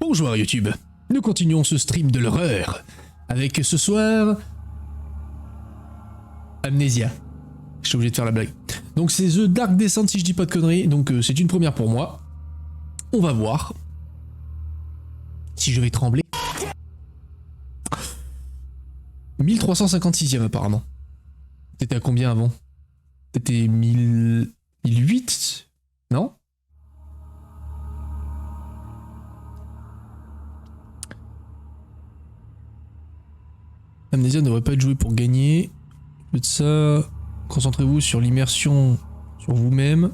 Bonjour YouTube, nous continuons ce stream de l'horreur avec ce soir Amnesia. Je suis obligé de faire la blague. Donc c'est The Dark Descent si je dis pas de conneries, donc c'est une première pour moi. On va voir si je vais trembler. 1356e apparemment. T'étais à combien avant? T'étais 1008? Non? Amnesia ne devrait pas être joué pour gagner. Au lieu de ça, concentrez-vous sur l'immersion sur vous-même,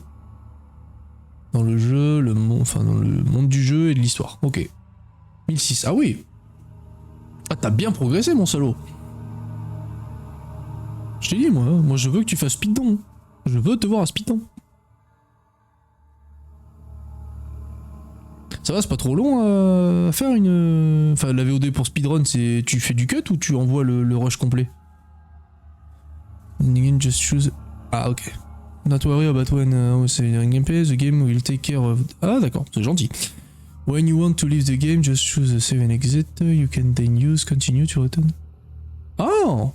dans le jeu, enfin dans le monde du jeu et de l'histoire. Ok. 1006. Ah oui. Ah t'as bien progressé mon salaud. Je t'ai dit moi je veux que tu fasses speedon. Je veux te voir à speedon. Ça va, c'est pas trop long à faire une... Enfin, la VOD pour speedrun, c'est... Tu fais du cut ou tu envoies le rush complet? Just choose... Ah, ok. Not worry about when c'est gameplay, the game will take care of... Ah, d'accord, c'est gentil. When you want to leave the game, just choose the save and exit. You can then use continue to return. Ah!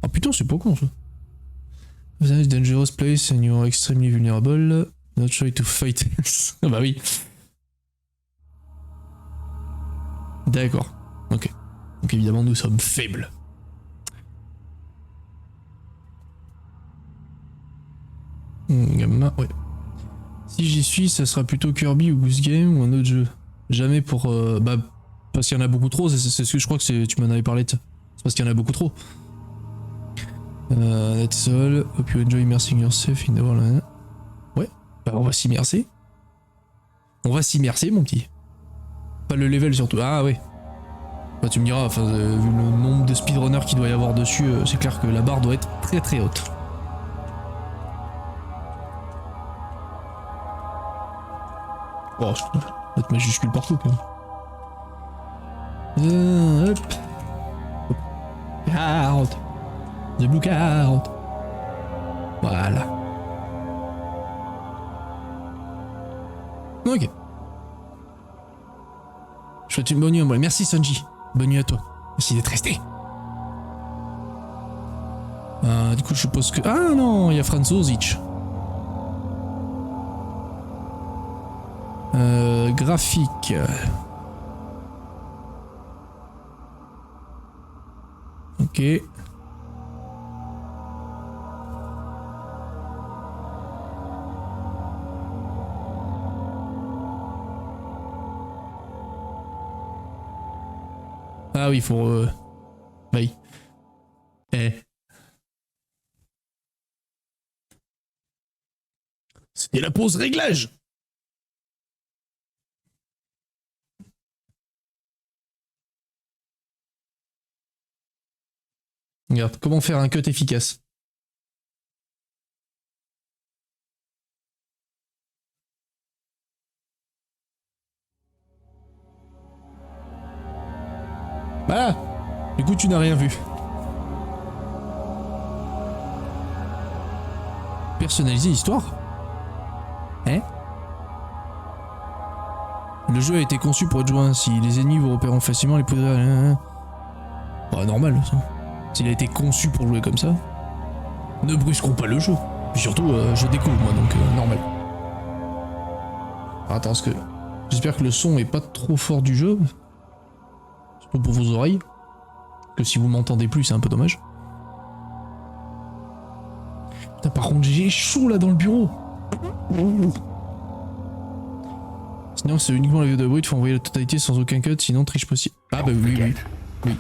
Ah putain, c'est pas con ça. It's a dangerous place and you are extremely vulnerable. Not try to fight. Ah bah oui. D'accord, ok. Donc évidemment nous sommes faibles. Gamma, ouais. Si j'y suis, ça sera plutôt Kirby ou Goose Game ou un autre jeu. Jamais pour... bah, parce qu'il y en a beaucoup trop, c'est ce que je crois que tu m'en avais parlé de ça. C'est parce qu'il y en a beaucoup trop. That's all. Hope you enjoy immersing yourself in the world. Ouais, bah on va s'immerser. On va s'immerser mon petit. Pas le level surtout. Ah ouais. Bah tu me diras, enfin, vu le nombre de speedrunners qu'il doit y avoir dessus, c'est clair que la barre doit être très très haute. Oh, je vais mettre majuscule partout quand même. Hop. Card. The blue card. Voilà. Ok. Je souhaite une bonne nuit à moi. Merci Sanji. Bonne nuit à toi. Merci d'être resté. Du coup je suppose que... Ah non, il y a Franzozic. Graphique. Ok. Ah oui, il faut... Oui. C'était la pause réglage. Regarde, comment faire un cut efficace. Voilà. Du coup, tu n'as rien vu. Personnaliser l'histoire. Hein? Le jeu a été conçu pour être joué ainsi. Les ennemis vous repéreront facilement les poudres. Bah, normal, ça. S'il a été conçu pour jouer comme ça, ne brusquons pas le jeu. Puis surtout, je découvre moi, donc normal. Alors, attends, parce que j'espère que le son est pas trop fort du jeu. Surtout pour vos oreilles. Parce que si vous m'entendez plus, c'est un peu dommage. Putain, par contre, j'ai chaud là dans le bureau. Sinon, c'est uniquement la vidéo de bruit, il faut envoyer la totalité sans aucun cut, sinon triche possible. Ah bah oui, oui. Oui.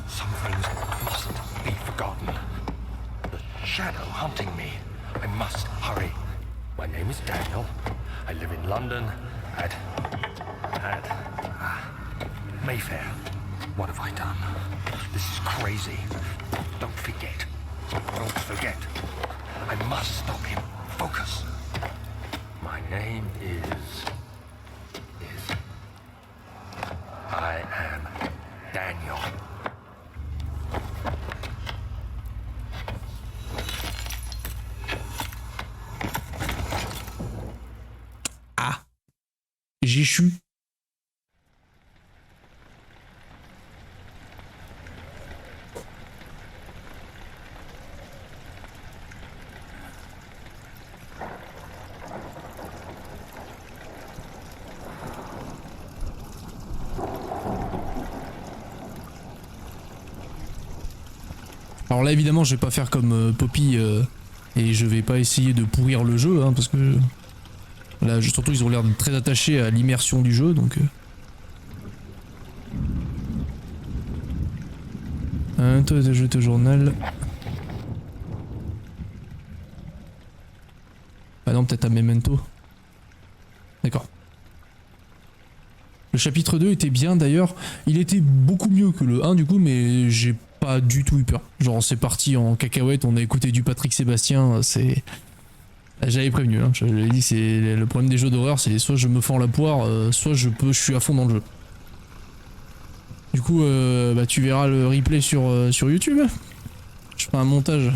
Shadow hunting me. I must hurry. My name is Daniel. I live in London at Mayfair. What have I done? This is crazy. Don't forget. Don't forget. I must stop him. Focus. My name is... I am Daniel. J'ai chu. Alors là évidemment je vais pas faire comme Poppy et je vais pas essayer de pourrir le jeu hein, parce que là surtout ils ont l'air très attachés à l'immersion du jeu donc... toi de jouer au journal. Ah non peut-être à Memento. D'accord. Le chapitre 2 était bien d'ailleurs, il était beaucoup mieux que le 1 du coup mais j'ai pas du tout eu peur. Genre c'est parti en cacahuète, on a écouté du Patrick Sébastien, c'est... J'avais prévenu, hein. J'avais dit c'est le problème des jeux d'horreur, c'est soit je me fends la poire, soit je suis à fond dans le jeu. Du coup bah, tu verras le replay sur YouTube. Je ferai un montage.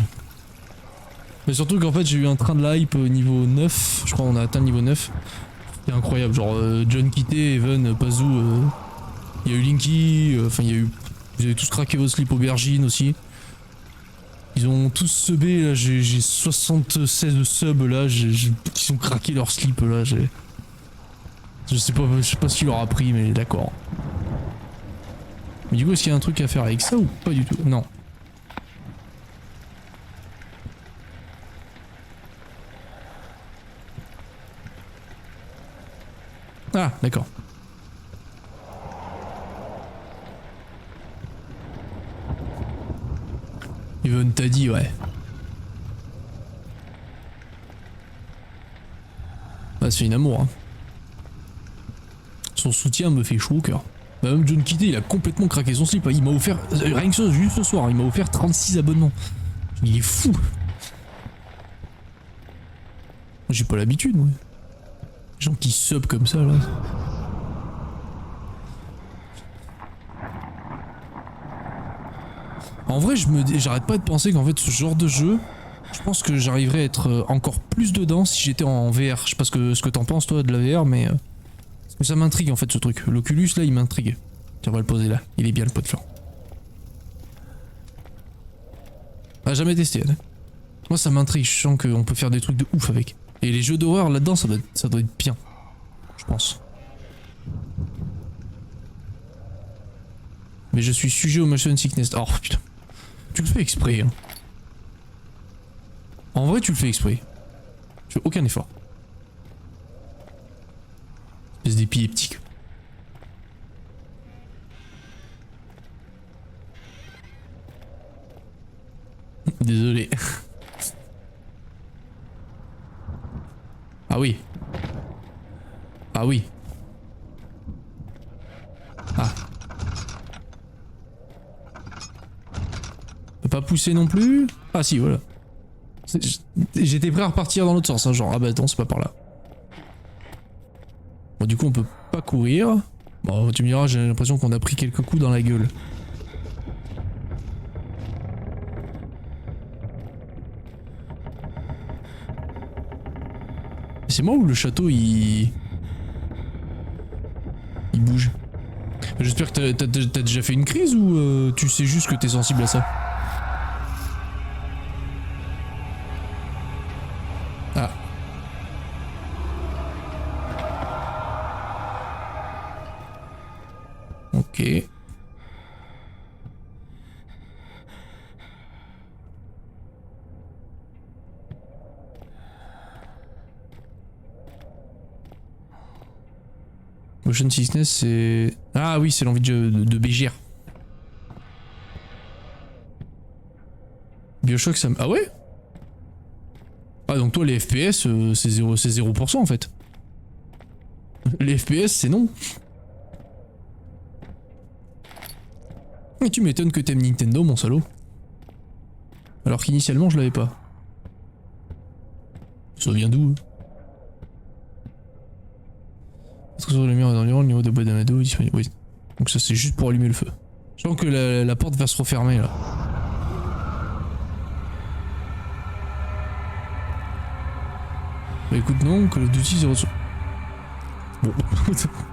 Mais surtout qu'en fait j'ai eu un train de la hype niveau 9, je crois on a atteint le niveau 9. C'est incroyable, genre John Kitté, Even, Pazu, il y a eu Linky, enfin il y a eu... Vous avez tous craqué vos slips aubergines aussi. Ils ont tous subé, là j'ai 76 subs là, ils ont craqué leurs slips là, je sais pas ce qu'il leur a pris mais d'accord. Mais du coup est-ce qu'il y a un truc à faire avec ça ou pas du tout? Non. Ah d'accord. Even t'a dit ouais. Ah c'est une amour hein. Son soutien me fait chaud au cœur. Bah, même John Kitté il a complètement craqué son slip. Il m'a offert, rien que ça, juste ce soir, il m'a offert 36 abonnements. Il est fou. J'ai pas l'habitude moi. Les gens qui sub comme ça là. En vrai j'arrête pas de penser qu'en fait ce genre de jeu, je pense que j'arriverais à être encore plus dedans si j'étais en VR. Je sais pas ce que t'en penses toi de la VR mais... Parce que ça m'intrigue en fait ce truc. L'Oculus là il m'intrigue. Tiens on va le poser là. Il est bien le pot de fleurs. Ah jamais testé. Hein. Moi ça m'intrigue. Je sens qu'on peut faire des trucs de ouf avec. Et les jeux d'horreur là-dedans ça doit être bien. Je pense. Mais je suis sujet au motion sickness. Oh putain. Tu le fais exprès. Hein. En vrai tu le fais exprès. Tu fais aucun effort. Espèce d'épileptique. Désolé. Ah oui. Ah oui. Ah. Pas pousser non plus. Ah si voilà. J'étais prêt à repartir dans l'autre sens hein, genre ah bah attends c'est pas par là. Bon du coup on peut pas courir. Bon tu me diras j'ai l'impression qu'on a pris quelques coups dans la gueule. C'est moi ou le château il bouge? J'espère que t'as déjà fait une crise ou tu sais juste que t'es sensible à ça? Ah. Ok. Motion sickness c'est... Ah oui c'est l'envie de bégir. Bioshock ça... Ah ouais? Ah donc toi les FPS c'est 0% en fait. Les FPS c'est non. Et tu m'étonnes que t'aimes Nintendo mon salaud. Alors qu'initialement je l'avais pas. Ça vient d'où? Parce que sur le mur et dans le niveau de bois d'Amado est disponible. Oui. Donc ça c'est juste pour allumer le feu. Je sens que la porte va se refermer là. Bah écoute non, Call of Duty 0. Bon,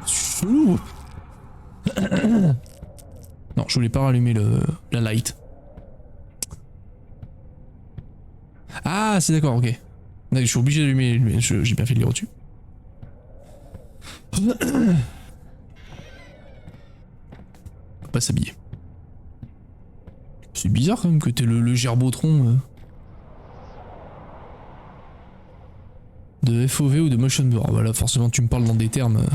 chelou. Non, je voulais pas rallumer la light. Ah, c'est d'accord, ok. Je suis obligé d'allumer, j'ai bien fait de lire au-dessus. On va pas s'habiller. C'est bizarre quand même que t'aies le gerbotron de FOV ou de motion blur. Ah bah là forcément tu me parles dans des termes...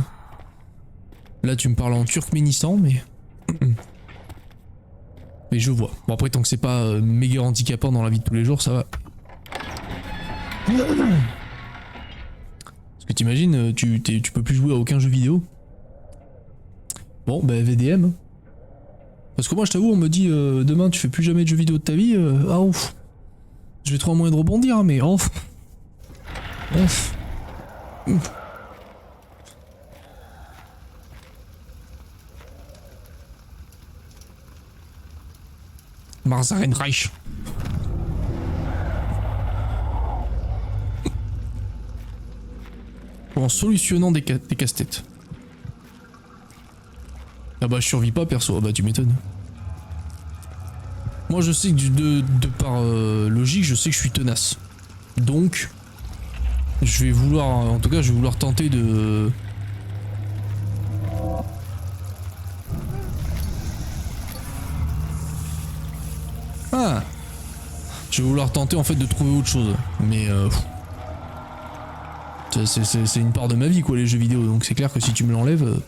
Là tu me parles en Turkménistan mais... Mais je vois. Bon après tant que c'est pas méga handicapant dans la vie de tous les jours ça va. Parce que t'imagines, tu peux plus jouer à aucun jeu vidéo. Bon bah VDM. Parce que moi je t'avoue on me dit demain tu fais plus jamais de jeux vidéo de ta vie. Ah ouf. Je vais trouver un moyen de rebondir hein, mais ouf. Ouf. Ouf. Marzarenreich. En solutionnant des casse-têtes. Ah bah je survis pas perso, ah bah tu m'étonnes. Moi je sais que de par logique, je sais que je suis tenace. Donc, je vais vouloir, en tout cas je vais vouloir tenter de... Ah, je vais vouloir tenter en fait de trouver autre chose. Mais c'est une part de ma vie quoi les jeux vidéo, donc c'est clair que si tu me l'enlèves...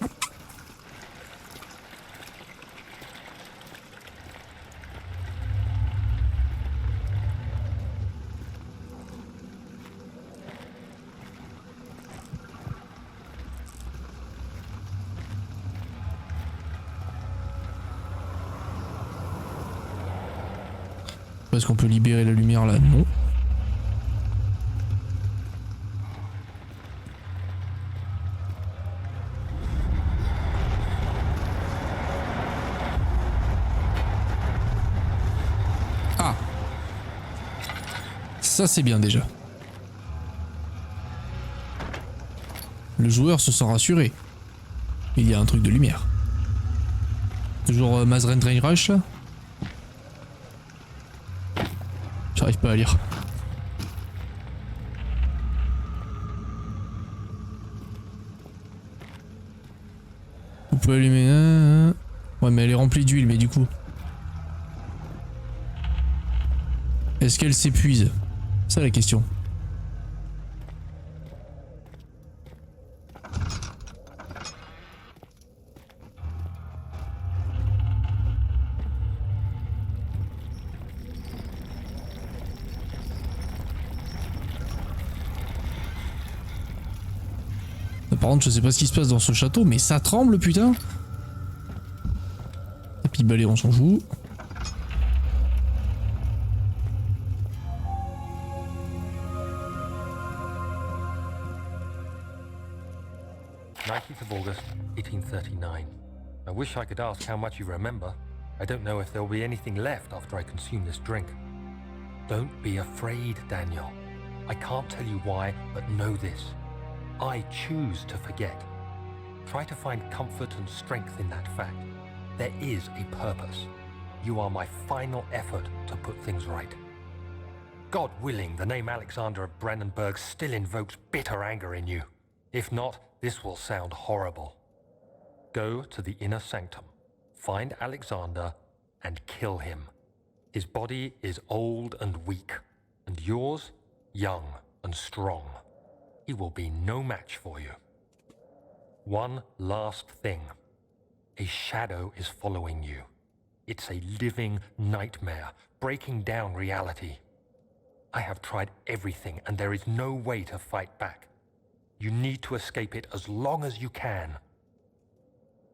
Est-ce qu'on peut libérer la lumière là? Non. Ah! Ça c'est bien déjà. Le joueur se sent rassuré. Il y a un truc de lumière. Toujours Mazren Drain Rush là? J'arrive pas à lire. Vous pouvez allumer... Ouais mais elle est remplie d'huile mais du coup... Est-ce qu'elle s'épuise? C'est la question. Par contre, je sais pas ce qui se passe dans ce château, mais ça tremble, putain. Et puis balai, on s'en joue. August 1839. I wish I could ask how much you remember. I don't know if there will be anything left after I consume this drink. Don't be afraid, Daniel. I can't tell you why, but know this. I choose to forget. Try to find comfort and strength in that fact. There is a purpose. You are my final effort to put things right. God willing, the name Alexander of Brandenburg still invokes bitter anger in you. If not, this will sound horrible. Go to the inner sanctum, find Alexander, and kill him. His body is old and weak, and yours, young and strong. He will be no match for you. One last thing. A shadow is following you. It's a living nightmare, breaking down reality. I have tried everything, and there is no way to fight back. You need to escape it as long as you can.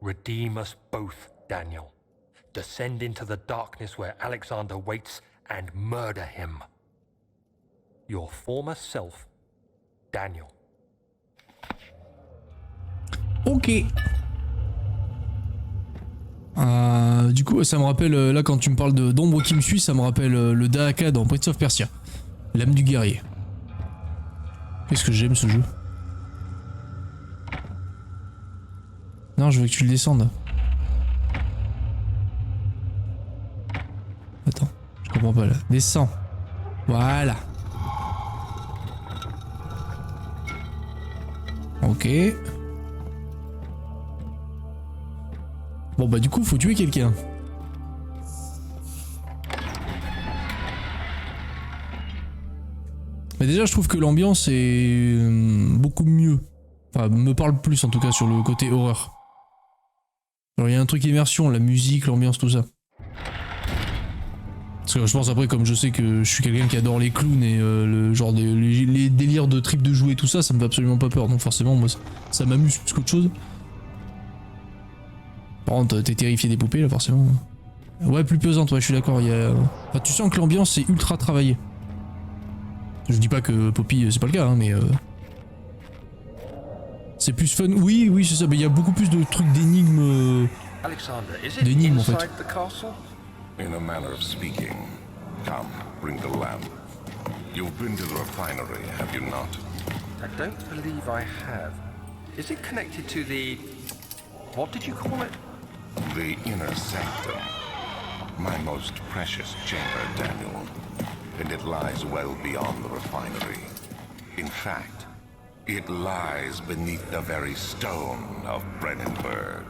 Redeem us both, Daniel. Descend into the darkness where Alexander waits and murder him. Your former self, Daniel. Ok. Du coup, ça me rappelle, là quand tu me parles d'ombre qui me suit, ça me rappelle le Dahaka dans Prince of Persia. L'âme du guerrier. Qu'est-ce que j'aime ce jeu. Non, je veux que tu le descendes. Attends, je comprends pas là. Descends. Voilà. Ok. Bon bah du coup faut tuer quelqu'un. Mais déjà, je trouve que l'ambiance est beaucoup mieux. Enfin, me parle plus en tout cas sur le côté horreur. Alors, il y a un truc immersion, la musique, l'ambiance, tout ça. Parce que je pense après, comme je sais que je suis quelqu'un qui adore les clowns et le genre les délires de tripes de jouets, tout ça, ça me fait absolument pas peur. Donc forcément, moi, ça m'amuse plus qu'autre chose. Par contre, t'es terrifié des poupées là, forcément. Ouais, plus pesante, ouais, je suis d'accord. Enfin, tu sens que l'ambiance est ultra travaillée. Je dis pas que Poppy, c'est pas le cas, hein, mais c'est plus fun. Oui, oui, c'est ça. Mais il y a beaucoup plus de trucs d'énigmes. Alexander, is it D'énigmes, en fait. inside the castle? In a manner of speaking. Come, bring the lamp. You've been to the refinery, have you not? I don't believe I have. Is it connected to the... what did you call it? The inner sanctum. My most precious chamber, Daniel. And it lies well beyond the refinery. In fact, it lies beneath the very stone of Brennenburg.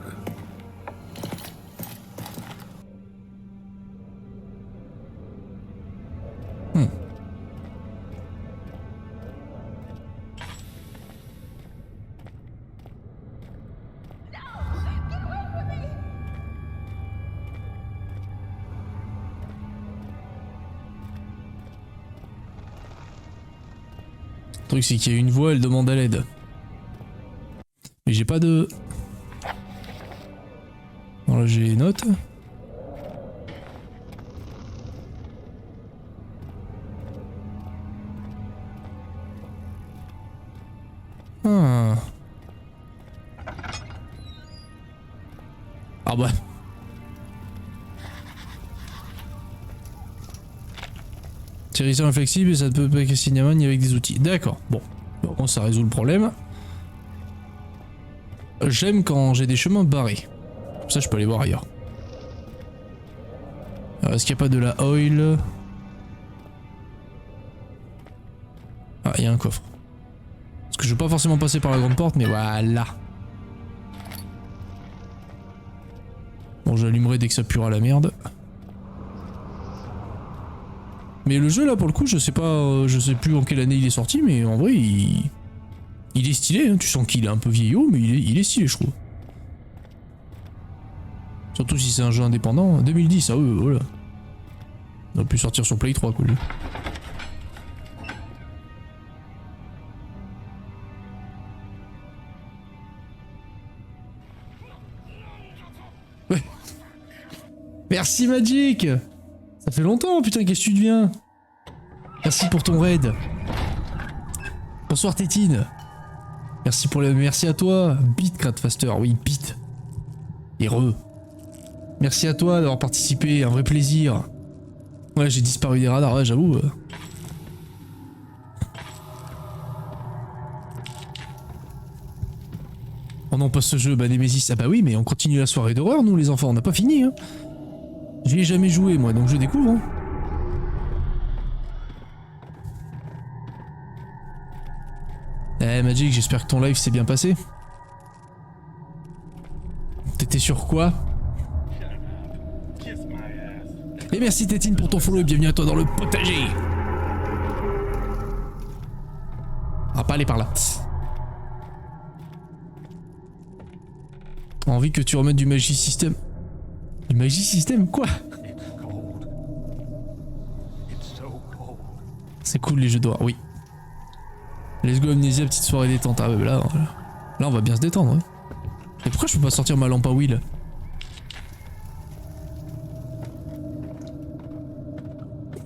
Le truc, c'est qu'il y a une voix, elle demande à l'aide. Mais j'ai pas de... Bon, là, j'ai les notes. Ah. Ah bah. Térisseur inflexible et ça ne peut pas que cinéma ni avec des outils. D'accord, bon. Bon, ça résout le problème. J'aime quand j'ai des chemins barrés. Comme ça, je peux aller voir ailleurs. Alors, est-ce qu'il n'y a pas de la oil? Ah, il y a un coffre. Parce que je veux pas forcément passer par la grande porte, mais voilà. Bon, j'allumerai dès que ça puera la merde. Mais le jeu là pour le coup je sais pas, je sais plus en quelle année il est sorti, mais en vrai il est stylé, hein. Tu sens qu'il est un peu vieillot mais il est stylé je trouve. Surtout si c'est un jeu indépendant, 2010, ah oui voilà. On a pu sortir sur Play 3 quoi. Ouais. Merci Magic. Ça fait longtemps, putain, qu'est-ce que tu deviens? Merci pour ton raid. Bonsoir Tétine. Merci pour le... Merci à toi. Beat Cradfaster, oui, Beat. Et Merci à toi d'avoir participé, un vrai plaisir. Ouais, j'ai disparu des radars, ouais, j'avoue. Oh non, pas ce jeu, bah Nemesis. Ah bah oui, mais on continue la soirée d'horreur, nous les enfants, on n'a pas fini, hein. J'y ai jamais joué moi, donc je découvre. Hein. Eh Magic, j'espère que ton live s'est bien passé. T'étais sur quoi? Et merci Tétine pour ton follow et bienvenue à toi dans le potager. On va pas aller par là. Envie que tu remettes du Magie System. Du Magie System quoi? C'est cool les jeux d'horreur, oui. Let's go Amnesia, petite soirée détente. Ah ouais, là on va bien se détendre. Ouais. Mais pourquoi je peux pas sortir ma lampe à huile?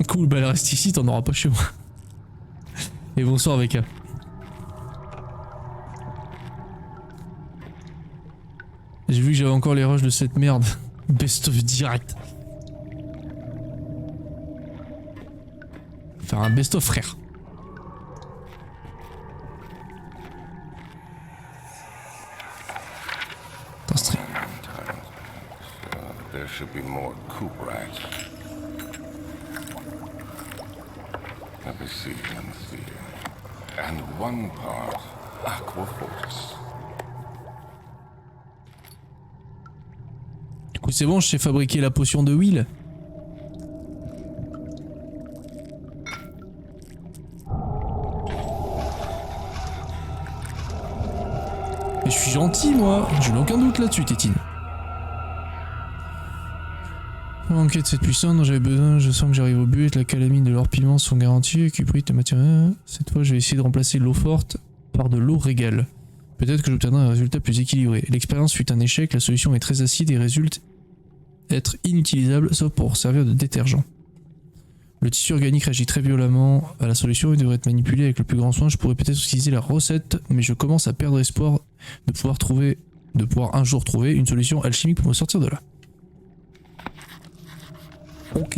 Cool, bah elle reste ici, t'en auras pas chez moi. Et bonsoir avec elle. J'ai vu que j'avais encore les rushs de cette merde. Best of direct. Faire un best of frère. T'as stream. There should be more coop rats. Let me see. And one part Aquaforce. Du coup c'est bon, je sais fabriquer la potion de Will. suis gentil, moi. Je n'ai aucun doute là-dessus, Tétine. Enquête cette puissance dont j'avais besoin, je sens que j'arrive au but, la calamine de l'or piment sont garanties, cuprit de matière. Cette fois, je vais essayer de remplacer l'eau forte par de l'eau régale. Peut-être que j'obtiendrai un résultat plus équilibré. L'expérience fut un échec, la solution est très acide et résulte être inutilisable, sauf pour servir de détergent. Le tissu organique réagit très violemment à la solution et devrait être manipulé avec le plus grand soin. Je pourrais peut-être utiliser la recette, mais je commence à perdre espoir de pouvoir un jour trouver une solution alchimique pour me sortir de là. Ok.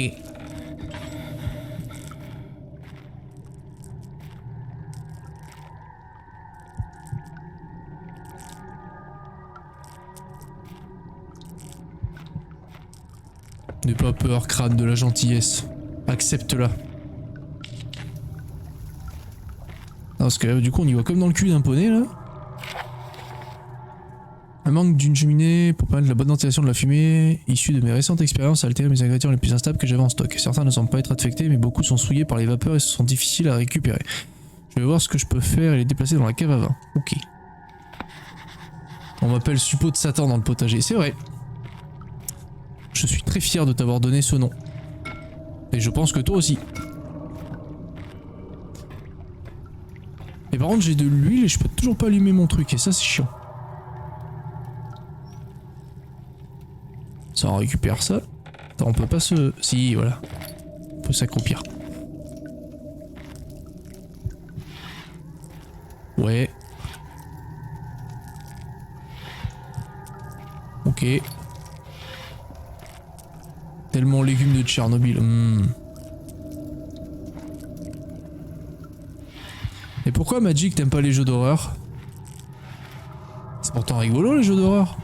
N'aie pas peur, crâne de la gentillesse. Accepte-la. Parce que du coup on y va comme dans le cul d'un poney là. Un manque d'une cheminée pour permettre la bonne ventilation de la fumée, issue de mes récentes expériences, a altéré mes ingrédients les plus instables que j'avais en stock. Certains ne semblent pas être affectés, mais beaucoup sont souillés par les vapeurs et sont difficiles à récupérer. Je vais voir ce que je peux faire et les déplacer dans la cave à vin. Ok. On m'appelle suppôt de Satan dans le potager, c'est vrai. Je suis très fier de t'avoir donné ce nom. Et je pense que toi aussi. Et par contre j'ai de l'huile et je peux toujours pas allumer mon truc et ça c'est chiant. Ça on récupère ça. Attends, on peut pas se... Si, voilà. On peut s'accroupir. Ouais. Ok. Tellement légumes de Tchernobyl. Et pourquoi Magic t'aimes pas les jeux d'horreur? C'est pourtant rigolo les jeux d'horreur.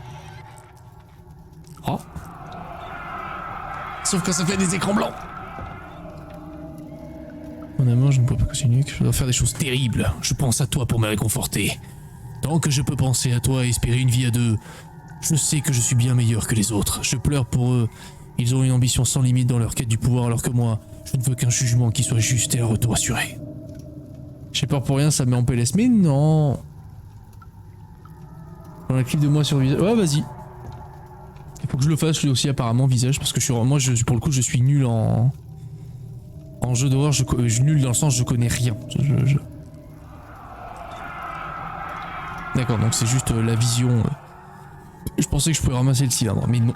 Oh. Sauf quand ça fait des écrans blancs. Mon amour, je ne peux pas continuer, je dois faire des choses terribles. Je pense à toi pour me réconforter. Tant que je peux penser à toi et espérer une vie à deux, je sais que je suis bien meilleur que les autres. Je pleure pour eux. Ils ont une ambition sans limite dans leur quête du pouvoir, alors que moi, je ne veux qu'un jugement qui soit juste et un retour assuré. J'ai peur pour rien, ça me met en PLS, mais non. Dans la clip de moi sur le visage. Ouais, vas-y. Il faut que je le fasse lui aussi apparemment visage, parce que moi, pour le coup, je suis nul en jeu d'horreur. Je suis nul dans le sens je connais rien. D'accord, donc c'est juste la vision. Je pensais que je pouvais ramasser le cylindre, mais non.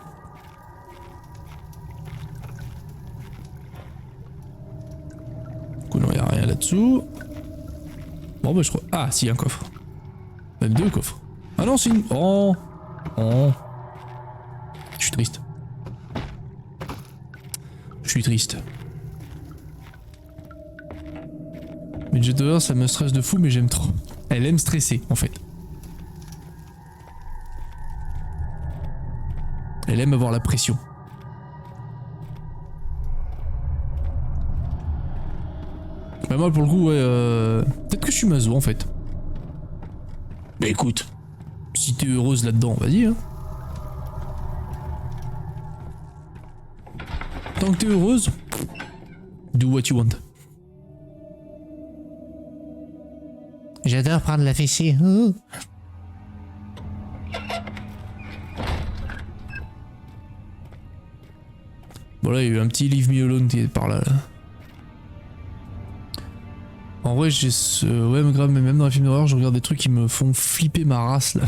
Du coup, non, il n'y a rien là-dessous. Bon, bah, je crois. Ah, si, un coffre. Même deux coffres. Ah non, c'est une. Oh. Oh. Je suis triste. Je suis triste. Mais Jet d'horreur, ça me stresse de fou, mais j'aime trop. Elle aime stresser, en fait. Elle aime avoir la pression. Bah moi pour le coup ouais peut-être que je suis maso en fait. Bah écoute, si t'es heureuse là-dedans, vas-y hein. Tant que t'es heureuse, do what you want. J'adore prendre la fessée. Bon là il y a eu un petit Leave Me Alone qui est par là. En vrai j'ai ce... Ouais mais grave, mais même dans les films d'horreur je regarde des trucs qui me font flipper ma race là.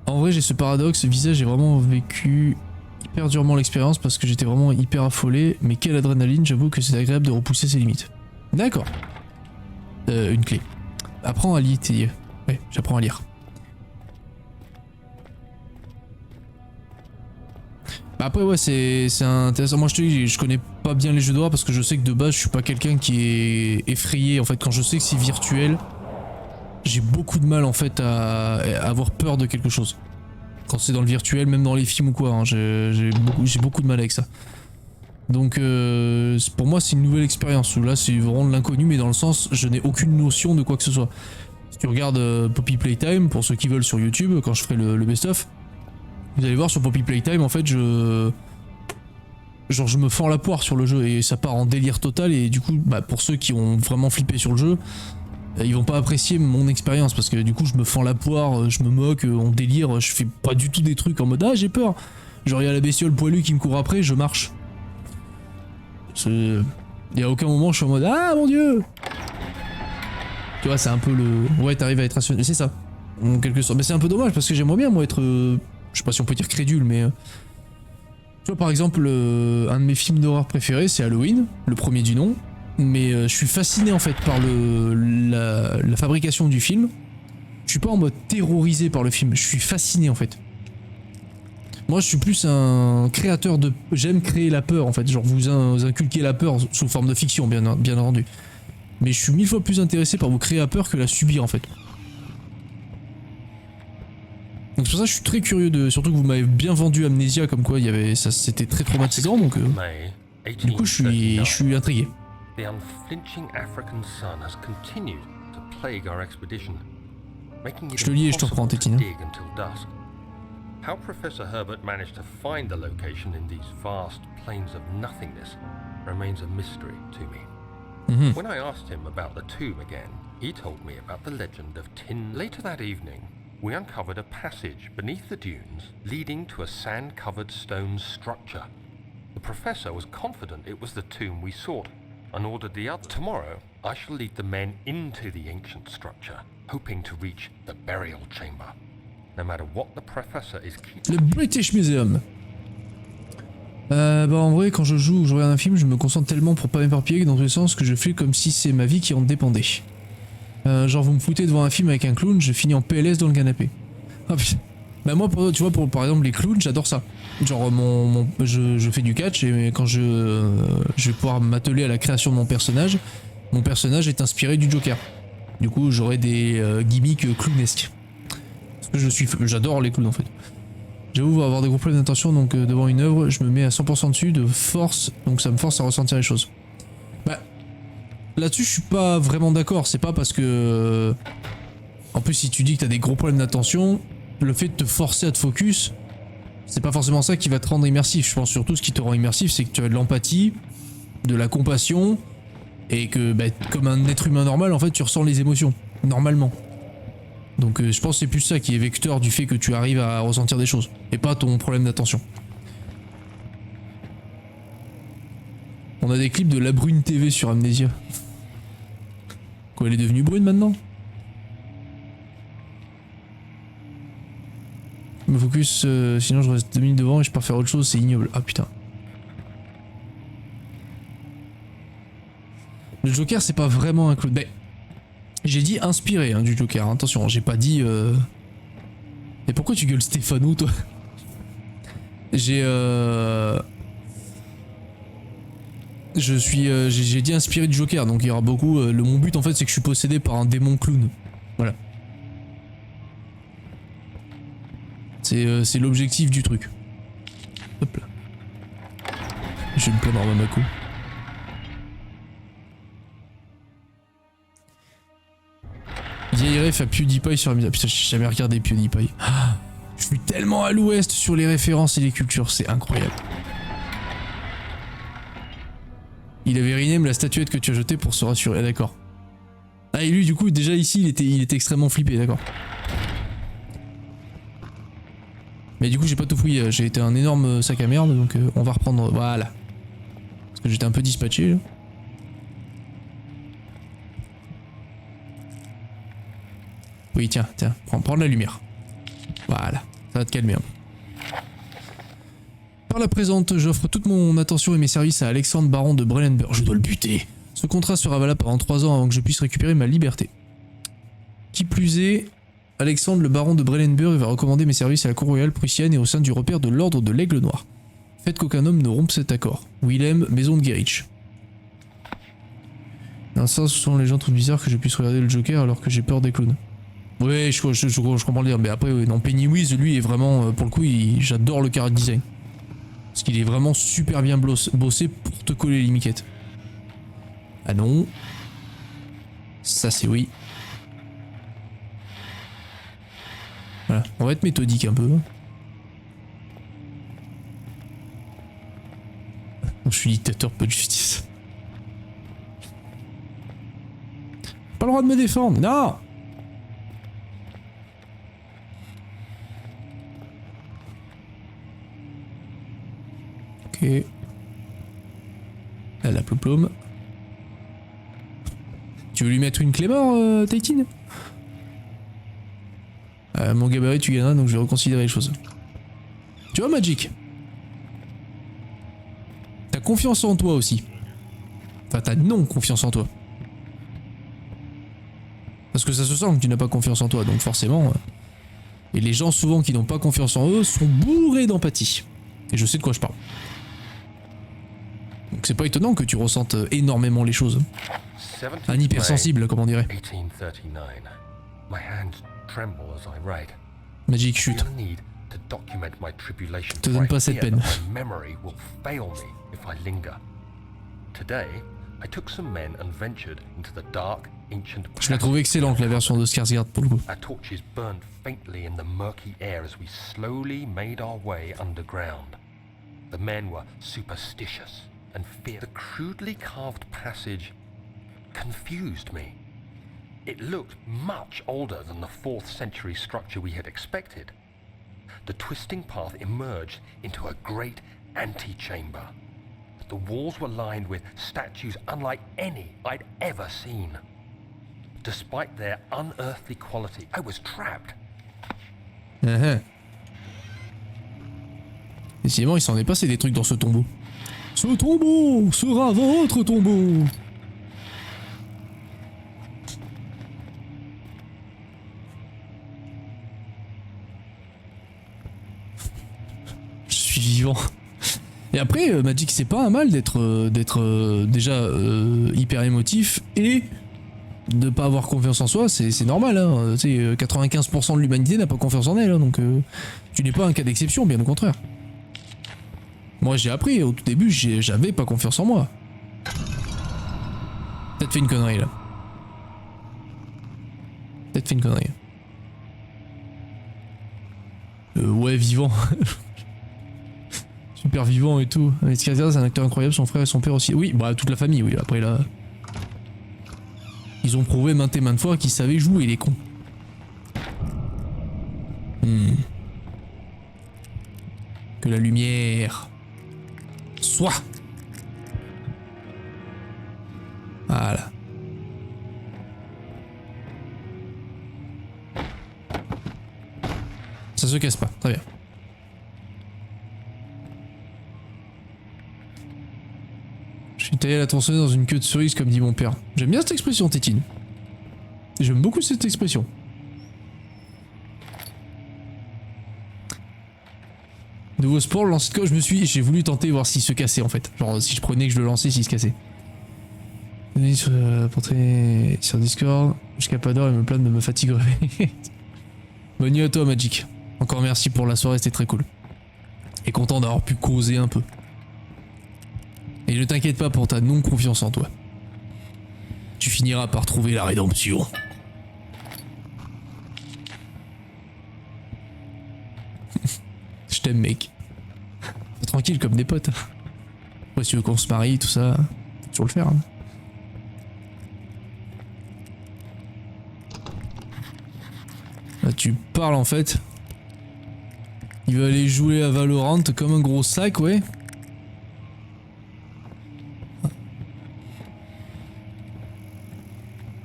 En vrai j'ai ce paradoxe, visage j'ai vraiment vécu hyper durement l'expérience parce que j'étais vraiment hyper affolé, mais quelle adrénaline, j'avoue que c'est agréable de repousser ses limites. D'accord. Une clé. Apprends à lire, ouais, j'apprends à lire. Bah après ouais c'est intéressant, moi je te dis je connais pas bien les jeux d'horreur parce que je sais que de base je suis pas quelqu'un qui est effrayé en fait. Quand je sais que c'est virtuel, j'ai beaucoup de mal en fait à avoir peur de quelque chose. Quand c'est dans le virtuel, même dans les films ou quoi, hein, j'ai beaucoup de mal avec ça. Donc pour moi c'est une nouvelle expérience où là c'est vraiment de l'inconnu, mais dans le sens je n'ai aucune notion de quoi que ce soit. Si tu regardes Poppy Playtime, pour ceux qui veulent sur YouTube, quand je ferai le best-of, vous allez voir sur Poppy Playtime en fait je me fends la poire sur le jeu et ça part en délire total, et du coup bah, pour ceux qui ont vraiment flippé sur le jeu, ils vont pas apprécier mon expérience parce que du coup je me fends la poire, je me moque, on délire, je fais pas du tout des trucs en mode ah j'ai peur. Genre il y a la bestiole poilue qui me court après, je marche. Il y a aucun moment je suis en mode ah mon dieu. Tu vois c'est un peu le... Ouais t'arrives à être rationnel, c'est ça. En quelque sorte. Mais c'est un peu dommage parce que j'aimerais bien moi être... je sais pas si on peut dire crédule mais... Tu vois par exemple un de mes films d'horreur préférés c'est Halloween, le premier du nom. Mais je suis fasciné en fait par la fabrication du film. Je suis pas en mode terrorisé par le film, je suis fasciné en fait. Moi je suis plus un créateur de... J'aime créer la peur en fait, genre vous inculquer la peur sous forme de fiction bien entendu. Mais je suis 1000 fois plus intéressé par vous créer la peur que la subir en fait. Donc c'est pour ça que je suis très curieux de... Surtout que vous m'avez bien vendu Amnesia comme quoi il y avait... ça c'était très traumatisant donc... Du coup je suis intrigué. The unflinching African sun has continued to plague our expedition, making it Je te lis et je te reprends, impossible to Tétine. dig until dusk. How Professor Herbert managed to find the location in these vast plains of nothingness remains a mystery to me. When I asked him about the tomb again, he told me about the legend of Tin. Later that evening, we uncovered a passage beneath the dunes leading to a sand-covered stone structure. The professor was confident it was the tomb we sought, and ordered the other. Tomorrow, I shall lead the men into the ancient structure, hoping to reach the burial chamber. No matter what the professor is keeping. Le British Museum. Bah en vrai, quand je joue ou je regarde un film, je me concentre tellement pour pas m'éparpiller dans tous les sens que je fais comme si c'est ma vie qui en dépendait. Genre vous me foutez devant un film avec un clown, je finis en PLS dans le canapé. Ah putain. Bah moi, tu vois, par exemple les clowns, j'adore ça. Genre je fais du catch et quand je vais pouvoir m'atteler à la création de mon personnage est inspiré du Joker. Du coup j'aurai des gimmicks clownesques. Parce que j'adore les clowns en fait. J'avoue avoir des gros problèmes d'intention donc devant une œuvre je me mets à 100% dessus de force donc ça me force à ressentir les choses. Bah là-dessus je suis pas vraiment d'accord, c'est pas parce que en plus si tu dis que t'as des gros problèmes d'attention, le fait de te forcer à te focus, c'est pas forcément ça qui va te rendre immersif. Je pense surtout ce qui te rend immersif, c'est que tu as de l'empathie, de la compassion, et que bah, comme un être humain normal, en fait, tu ressens les émotions, normalement. Donc je pense que c'est plus ça qui est vecteur du fait que tu arrives à ressentir des choses, et pas ton problème d'attention. On a des clips de La Brune TV sur Amnesia. Quoi, elle est devenue brune maintenant ? Je me focus, sinon je reste 2 minutes devant et je pars faire autre chose, c'est ignoble. Ah putain. Le Joker c'est pas vraiment un clown. Mais j'ai dit inspiré hein, du Joker, hein. Attention, j'ai pas dit... Et pourquoi tu gueules Stéphano toi? J'ai dit inspiré du Joker, donc il y aura beaucoup... mon but en fait c'est que je suis possédé par un démon clown. Voilà. C'est l'objectif du truc. Hop là. Je vais me prendre à Bamako. Vieille ref à PewDiePie sur la... Putain, j'ai jamais regardé PewDiePie. Ah, je suis tellement à l'ouest sur les références et les cultures, c'est incroyable. Il avait rename la statuette que tu as jetée pour se rassurer, ah, d'accord. Ah et lui du coup déjà ici il était extrêmement flippé, d'accord. Mais du coup j'ai pas tout fouillé, j'ai été un énorme sac à merde donc on va reprendre, voilà. Parce que j'étais un peu dispatché là. Oui tiens, prends de la lumière. Voilà, ça va te calmer un peu. Par la présente, j'offre toute mon attention et mes services à Alexandre Baron de Brelenberg. Je dois le buter. Ce contrat sera valable pendant 3 ans avant que je puisse récupérer ma liberté. Qui plus est, Alexandre le Baron de Brelenberg va recommander mes services à la cour royale prussienne et au sein du repère de l'ordre de l'Aigle Noir. Faites qu'aucun homme ne rompe cet accord. Willem, maison de Gerich. Dans ça, ce sont les gens trop bizarres que je puisse regarder le Joker alors que j'ai peur des clowns. Ouais, je comprends le dire, mais après, ouais, non, Pennywise, lui, est vraiment, pour le coup, j'adore le character design. Parce qu'il est vraiment super bien bossé pour te coller les miquettes. Ah non. Ça, c'est oui. Voilà, on va être méthodique un peu. Je suis dictateur, peu de justice. le droit de me défendre. Non. Ok. Elle a ploum. Tu veux lui mettre une clé mort, Titan? Mon gabarit, tu gagneras, donc je vais reconsidérer les choses. Tu vois, Magic? T'as confiance en toi aussi. Enfin, t'as non confiance en toi. Parce que ça se sent que tu n'as pas confiance en toi, donc forcément... Et les gens souvent qui n'ont pas confiance en eux sont bourrés d'empathie. Et je sais de quoi je parle. Donc c'est pas étonnant que tu ressentes énormément les choses. Un hypersensible, comme on dirait. 1839. My hands tremble as I write. Magic, chute. Te donne pas cette peine. Je la trouve excellente, la version de Skarsgård, pour le coup. Our torches burned faintly in the murky air as we slowly made our way underground. The men were superstitious and feared. The crudely carved passage confused me. It looked much older than the 4th century structure we had expected. The twisting path emerged into a great antechamber. The walls were lined with statues unlike any I'd ever seen. Despite their unearthly quality, I was trapped. Décidément, il s'en est passé des trucs dans ce tombeau. Ce tombeau sera votre tombeau. Je suis vivant. Et après, Magic, c'est pas un mal d'être déjà hyper émotif et de pas avoir confiance en soi, c'est normal. Hein. 95% de l'humanité n'a pas confiance en elle, hein, donc tu n'es pas un cas d'exception, bien au contraire. Moi j'ai appris, au tout début j'avais pas confiance en moi. Peut-être fait une connerie là. Peut-être fait une connerie. Ouais, vivant. Super vivant et tout. Mais Skarsgård c'est un acteur incroyable, son frère et son père aussi. Oui, bah toute la famille, oui. Après là... Ils ont prouvé maintes et maintes fois qu'ils savaient jouer les cons. Que la lumière... soit. Voilà. Ça se casse pas, très bien. Je suis taillé à la tronçonneuse dans une queue de cerise comme dit mon père. J'aime bien cette expression, Tétine. J'aime beaucoup cette expression. Nouveau sport, le lancer de coche, j'ai voulu tenter voir s'il se cassait en fait. Genre si je prenais que je le lançais, s'il se cassait. Portrait sur Discord, jusqu'à pas d'heure et me plaindre de me fatiguer. Bonne nuit à toi Magic. Encore merci pour la soirée, c'était très cool. Et content d'avoir pu causer un peu. Et ne t'inquiète pas pour ta non-confiance en toi. Tu finiras par trouver la rédemption. Je t'aime mec. C'est tranquille comme des potes. Après si tu veux qu'on se marie, tout ça, faut toujours le faire. Hein. Là tu parles en fait. Il va aller jouer à Valorant comme un gros sac, ouais.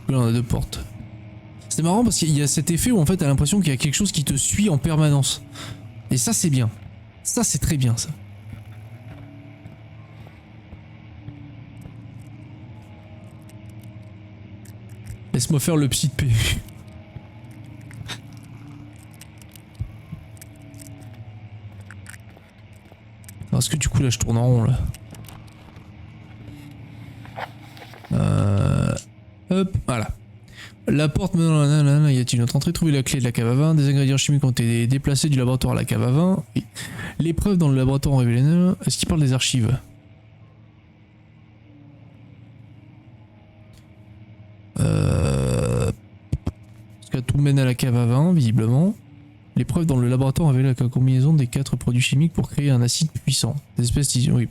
Là on a deux portes. C'est marrant parce qu'il y a cet effet où en fait t'as l'impression qu'il y a quelque chose qui te suit en permanence. Et ça c'est bien. Ça c'est très bien ça. Laisse-moi faire le psy de PU. Parce que du coup là je tourne en rond là. Hop, voilà. La porte menant à la... Y a-t-il une autre entrée? Trouver la clé de la cave à vin. Des ingrédients chimiques ont été déplacés du laboratoire à la cave à vin. Oui. Les preuves dans le laboratoire ont révélé... Est-ce qu'il parle des archives? Parce que tout mène à la cave à vin, visiblement. Les preuves dans le laboratoire ont révélé la combinaison des 4 produits chimiques pour créer un acide puissant. Des espèces de... Oui.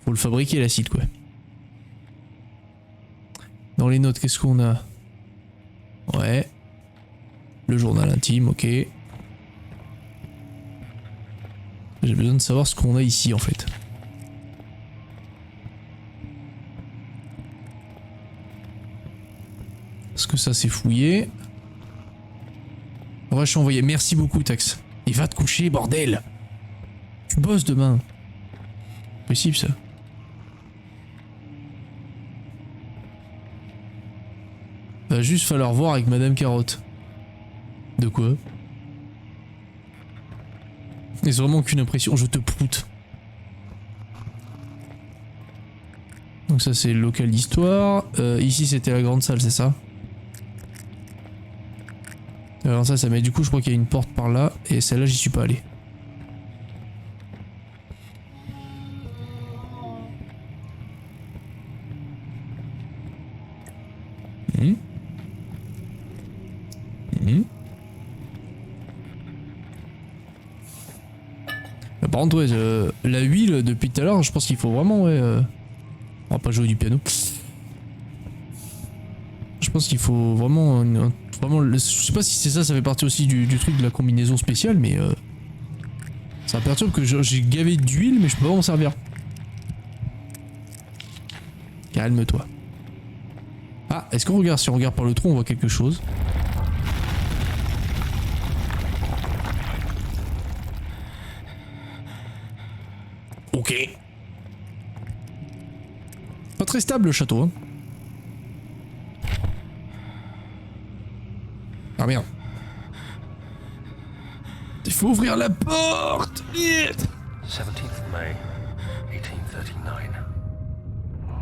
Faut le fabriquer l'acide quoi. Dans les notes, qu'est-ce qu'on a? Ouais. Le journal intime, ok. J'ai besoin de savoir ce qu'on a ici en fait. Est-ce que ça c'est fouillé? Ouais, je suis envoyé. Merci beaucoup, Tax. Et va te coucher, bordel! Tu bosses demain. Possible ça. Va juste falloir voir avec Madame Carotte. De quoi? C'est vraiment qu'une impression, je te proute. Donc ça c'est le local d'histoire. Ici c'était la grande salle, c'est ça? Alors ça met du coup, je crois qu'il y a une porte par là. Et celle-là j'y suis pas allé. Par contre, ouais, la huile depuis tout à l'heure, je pense qu'il faut vraiment, ouais. On va pas jouer du piano. Je pense qu'il faut vraiment, je sais pas si c'est ça, ça fait partie aussi du truc de la combinaison spéciale, mais ça perturbe que j'ai gavé d'huile, mais je peux pas m'en servir. Calme-toi. Ah, est-ce qu'on regarde, si on regarde par le trou, on voit quelque chose? Ok. Pas très stable le château, hein. Ah merde. Il faut ouvrir la porte. Vite. 17th May, 1839.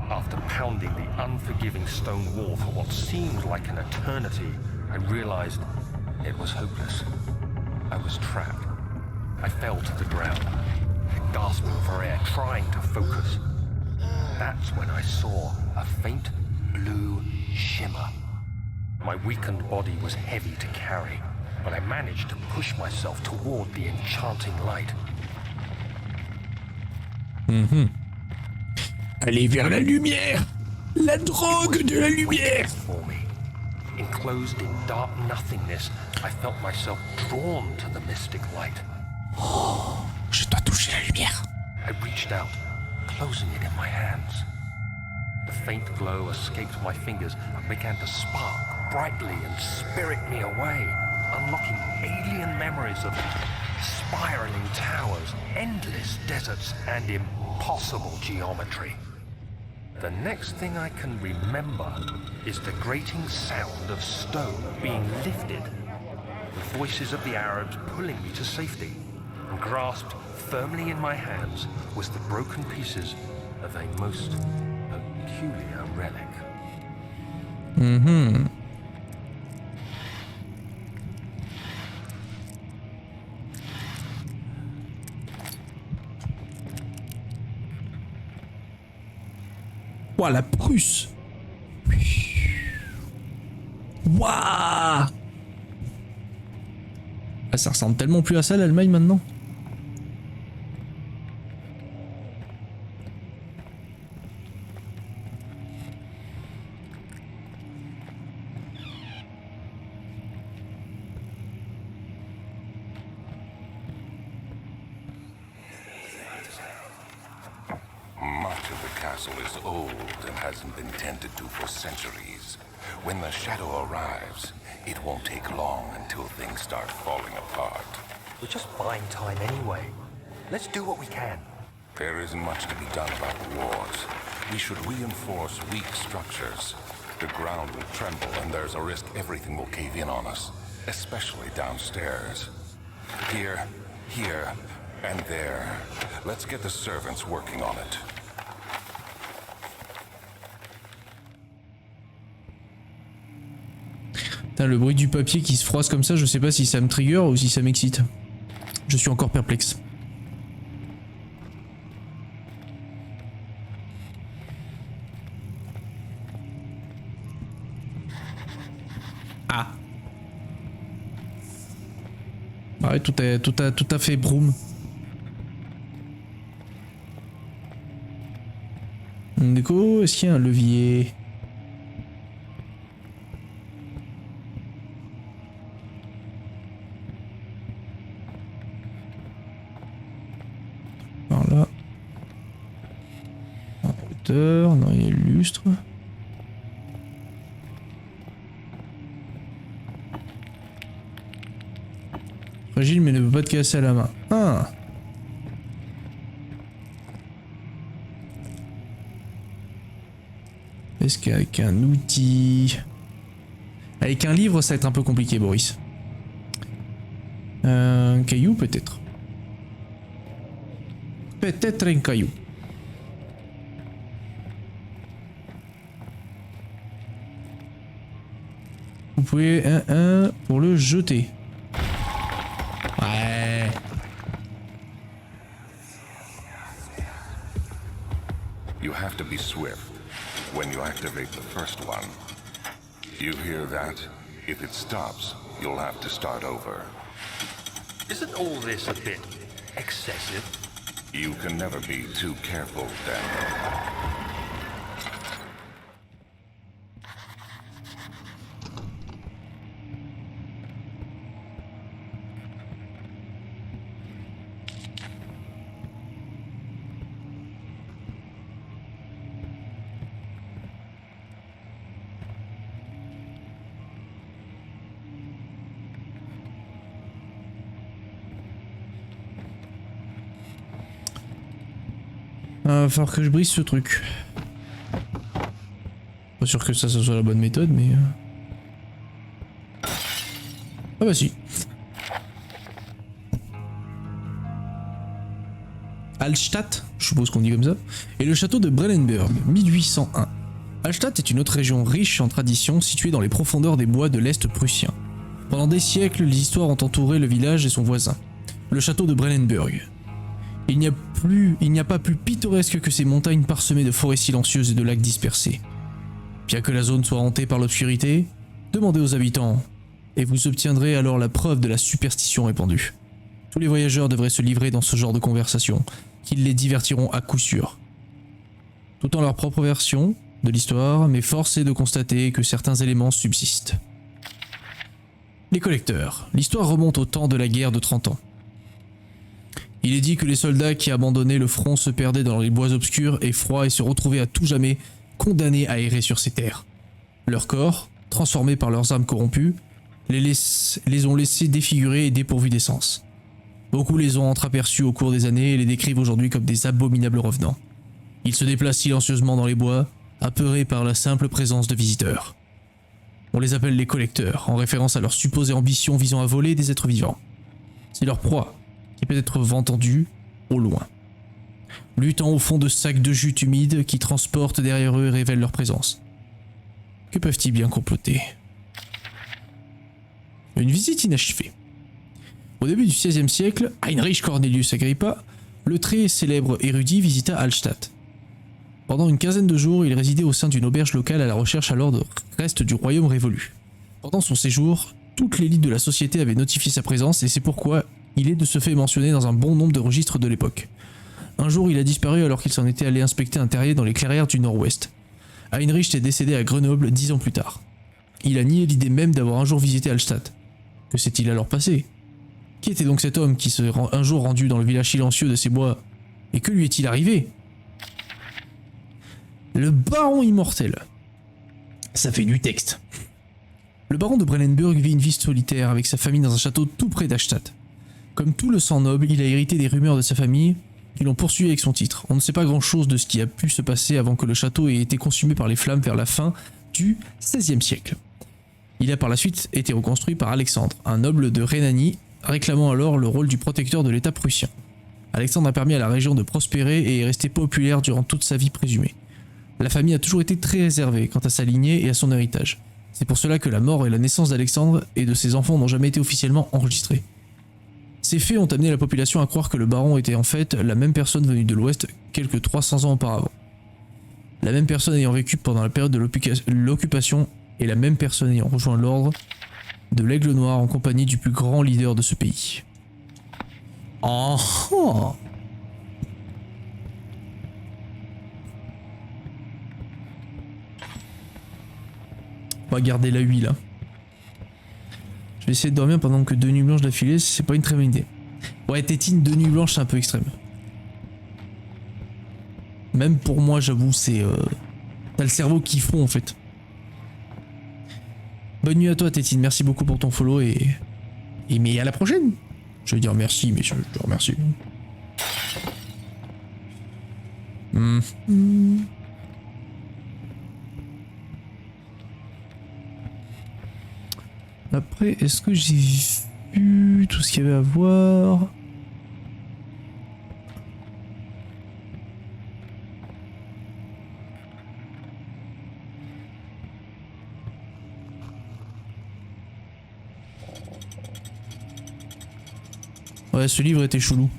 After pounding the unforgiving stone wall for what seemed like an eternity, I realized it was hopeless. I was trapped. I fell to the ground, gasping for air, trying to focus. That's when I saw a faint blue shimmer. My weakened body was heavy to carry, but I managed to push myself toward the enchanting light. Allez vers la lumière. La drogue de la lumière. For me. Enclosed in dark nothingness, I felt myself drawn to the mystic light. Je dois toucher la lumière. I reached out, closing it in my hands. The faint glow escaped my fingers and began to spark brightly and spirit me away, unlocking alien memories of spiraling towers, endless deserts, and impossible geometry. The next thing I can remember is the grating sound of stone being lifted, the voices of the Arabs pulling me to safety, and grasped firmly in my hands was the broken pieces of a most peculiar relic. Ouah, la Prusse. Ouah. Ah, ça ressemble tellement plus à ça l'Allemagne maintenant. Much of the castle is old and hasn't been tended to for centuries. When the shadow arrives, it won't take long until things start falling apart. We're just buying time anyway. Let's do what we can. There isn't much to be done about the wars. We should reinforce weak structures. The ground will tremble and there's a risk everything will cave in on us, especially downstairs. Here, and there. Let's get the servants working on it. Putain, le bruit du papier qui se froisse comme ça, je sais pas si ça me trigger ou si ça m'excite. Je suis encore perplexe. Ah. Ouais, tout a fait broum. Du coup, est-ce qu'il y a un levier? projecteur. Non, il y a le lustre. Fragile mais ne peut pas te casser à la main. Ah. Est-ce qu'avec un outil... Avec un livre, ça va être un peu compliqué, Boris. Un caillou, peut-être. Peut-être un caillou. Vous pouvez un pour le jeter. Ouais. You have to be swift when you activate the first one. You hear that? If it stops, you'll have to start over. Isn't all this a bit excessive? You can never be too careful, Daniel. Va falloir que je brise ce truc. Pas sûr que ça soit la bonne méthode, mais... Ah bah si. Hallstatt, je suppose qu'on dit comme ça, et le château de Brennenburg, 1801. Hallstatt est une autre région riche en traditions située dans les profondeurs des bois de l'Est prussien. Pendant des siècles, les histoires ont entouré le village et son voisin, le château de Brennenburg. Il n'y a pas plus pittoresque que ces montagnes parsemées de forêts silencieuses et de lacs dispersés. Bien que la zone soit hantée par l'obscurité, demandez aux habitants, et vous obtiendrez alors la preuve de la superstition répandue. Tous les voyageurs devraient se livrer dans ce genre de conversation, qui les divertiront à coup sûr. Tout en leur propre version de l'histoire, mais force est de constater que certains éléments subsistent. Les collecteurs. L'histoire remonte au temps de la guerre de 30 ans. Il est dit que les soldats qui abandonnaient le front se perdaient dans les bois obscurs et froids et se retrouvaient à tout jamais condamnés à errer sur ces terres. Leurs corps, transformés par leurs âmes corrompues, les ont laissés défigurés et dépourvus d'essence. Beaucoup les ont entreaperçus au cours des années et les décrivent aujourd'hui comme des abominables revenants. Ils se déplacent silencieusement dans les bois, apeurés par la simple présence de visiteurs. On les appelle les collecteurs, en référence à leur supposée ambition visant à voler des êtres vivants. C'est leur proie qui peut être entendue au loin, luttant au fond de sacs de jute humides qui transportent derrière eux et révèlent leur présence. Que peuvent-ils bien comploter? Une visite inachevée. Au début du XVIe siècle, Heinrich Cornelius Agrippa, le très célèbre érudit, visita Hallstatt. Pendant une quinzaine de jours, il résidait au sein d'une auberge locale à la recherche alors de restes du royaume révolu. Pendant son séjour, toute l'élite de la société avait notifié sa présence et c'est pourquoi il est de ce fait mentionné dans un bon nombre de registres de l'époque. Un jour, il a disparu alors qu'il s'en était allé inspecter un terrier dans les clairières du nord-ouest. Heinrich est décédé à Grenoble 10 ans plus tard. Il a nié l'idée même d'avoir un jour visité Hallstatt. Que s'est-il alors passé? Qui était donc cet homme qui se rend un jour rendu dans le village silencieux de ces bois? Et que lui est-il arrivé? Le baron immortel. Ça fait du texte. Le baron de Brennenburg vit une vie solitaire avec sa famille dans un château tout près d'Hallstatt. Comme tout le sang noble, il a hérité des rumeurs de sa famille qui l'ont poursuivi avec son titre. On ne sait pas grand-chose de ce qui a pu se passer avant que le château ait été consumé par les flammes vers la fin du XVIe siècle. Il a par la suite été reconstruit par Alexandre, un noble de Rhénanie, réclamant alors le rôle du protecteur de l'État prussien. Alexandre a permis à la région de prospérer et est resté populaire durant toute sa vie présumée. La famille a toujours été très réservée quant à sa lignée et à son héritage. C'est pour cela que la mort et la naissance d'Alexandre et de ses enfants n'ont jamais été officiellement enregistrés. Ces faits ont amené la population à croire que le baron était en fait la même personne venue de l'Ouest quelques 300 ans auparavant. La même personne ayant vécu pendant la période de l'occupation et la même personne ayant rejoint l'ordre de l'Aigle Noir en compagnie du plus grand leader de ce pays. Oh, oh. On va garder la huile là. Je vais essayer de dormir pendant que 2 nuits blanches d'affilée, c'est pas une très bonne idée. Ouais, Tétine, 2 nuits blanches, c'est un peu extrême. Même pour moi, j'avoue, c'est... T'as le cerveau qui fond en fait. Bonne nuit à toi, Tétine. Merci beaucoup pour ton follow et mais à la prochaine. Je veux dire merci, mais je te remercie. Après, est-ce que j'ai vu tout ce qu'il y avait à voir? Ouais, ce livre était chelou.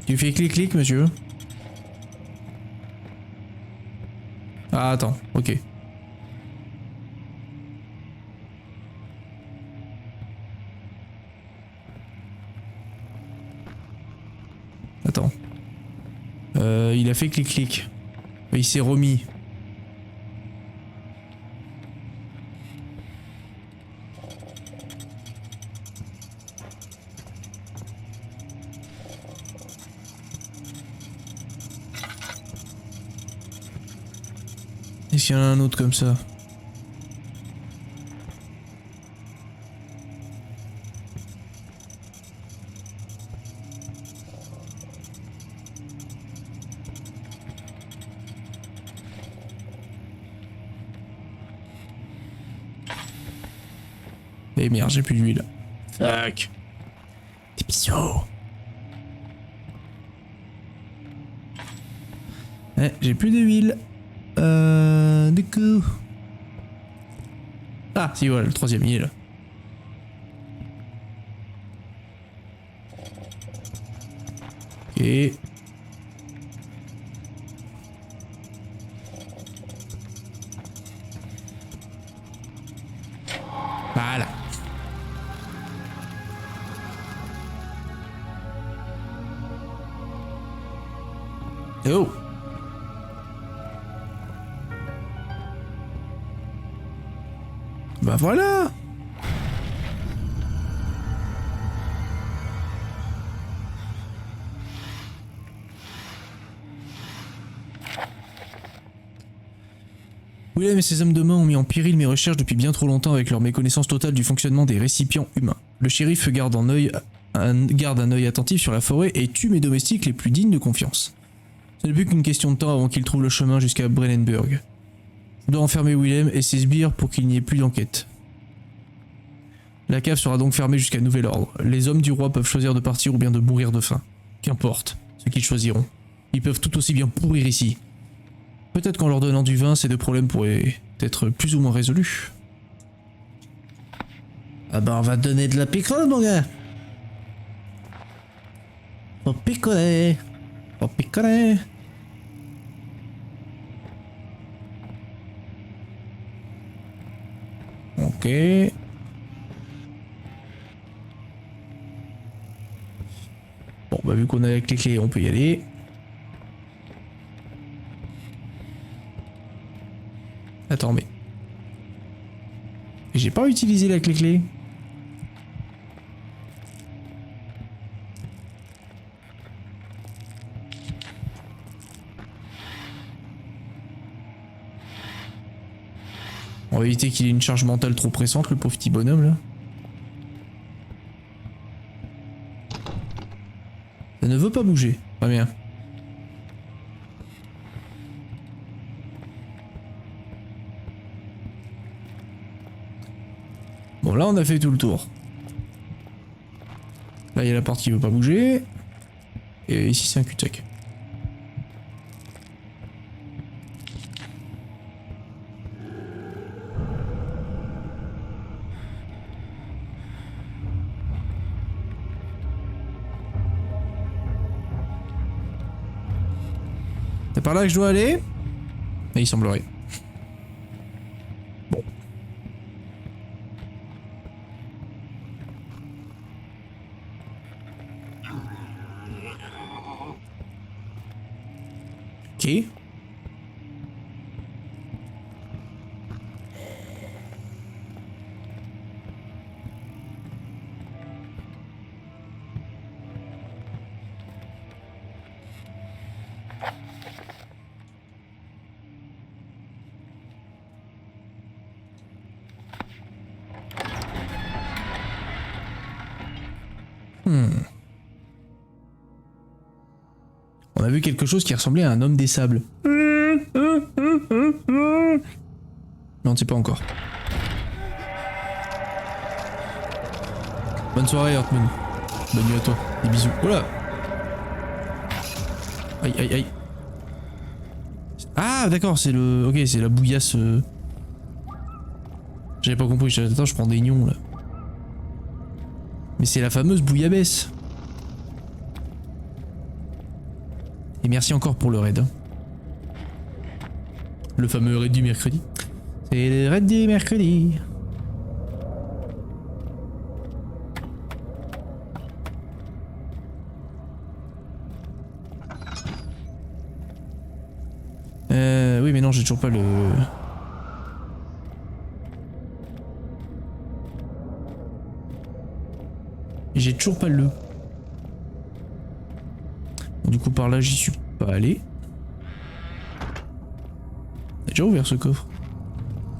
Tu fais clic-clic, monsieur? Ah, attends, ok. Attends. Il a fait clic-clic. Il s'est remis. Est-ce qu'il y en a un autre comme ça? Eh merde, j'ai plus d'huile. Fuck. Des bisous. Eh, j'ai plus d'huile. Du coup. Ah, si, voilà, le troisième, il est là. Ok. Voilà. Oh. Bah voilà. Willem et ses hommes de main ont mis en péril mes recherches depuis bien trop longtemps avec leur méconnaissance totale du fonctionnement des récipients humains. Le shérif garde un œil attentif sur la forêt et tue mes domestiques les plus dignes de confiance. Ce n'est plus qu'une question de temps avant qu'ils trouvent le chemin jusqu'à Brennenburg. Je dois enfermer Willem et ses sbires pour qu'il n'y ait plus d'enquête. La cave sera donc fermée jusqu'à nouvel ordre. Les hommes du roi peuvent choisir de partir ou bien de mourir de faim. Qu'importe ce qu'ils choisiront. Ils peuvent tout aussi bien pourrir ici. Peut-être qu'en leur donnant du vin, ces deux problèmes pourraient être plus ou moins résolus. Ah bah on va te donner de la picole, mon gars. Faut picoler. Faut picoler. Ok. Bon bah vu qu'on a avec les clés, on peut y aller. Attends mais... J'ai pas utilisé la clé. On va éviter qu'il ait une charge mentale trop pressante, le pauvre petit bonhomme là. Ça ne veut pas bouger. Pas bien. Bon là on a fait tout le tour. Là il y a la porte qui veut pas bouger. Et ici c'est un cul-de-sac. C'est par là que je dois aller? Mais il semblerait. Bon. Ok. On a vu quelque chose qui ressemblait à un homme des sables. Non, on ne sait pas encore. Bonne soirée, Heartman. Bonne nuit à toi. Des bisous. Voilà. Aïe, aïe, aïe. Ah, d'accord, c'est le... Ok, c'est la bouillasse... J'avais pas compris. Attends, je prends des nions, là. Mais c'est la fameuse bouillabaisse. Et merci encore pour le raid. Hein. Le fameux raid du mercredi. C'est le raid du mercredi. Oui, mais non, j'ai toujours pas le... J'ai toujours pas le... Bon, du coup, par là, j'y suis pas allé. J'ai déjà ouvert ce coffre.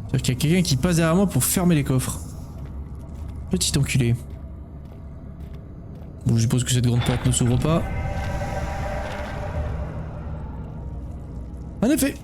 C'est-à-dire qu'il y a quelqu'un qui passe derrière moi pour fermer les coffres. Petit enculé. Bon, je suppose que cette grande porte ne s'ouvre pas. En effet.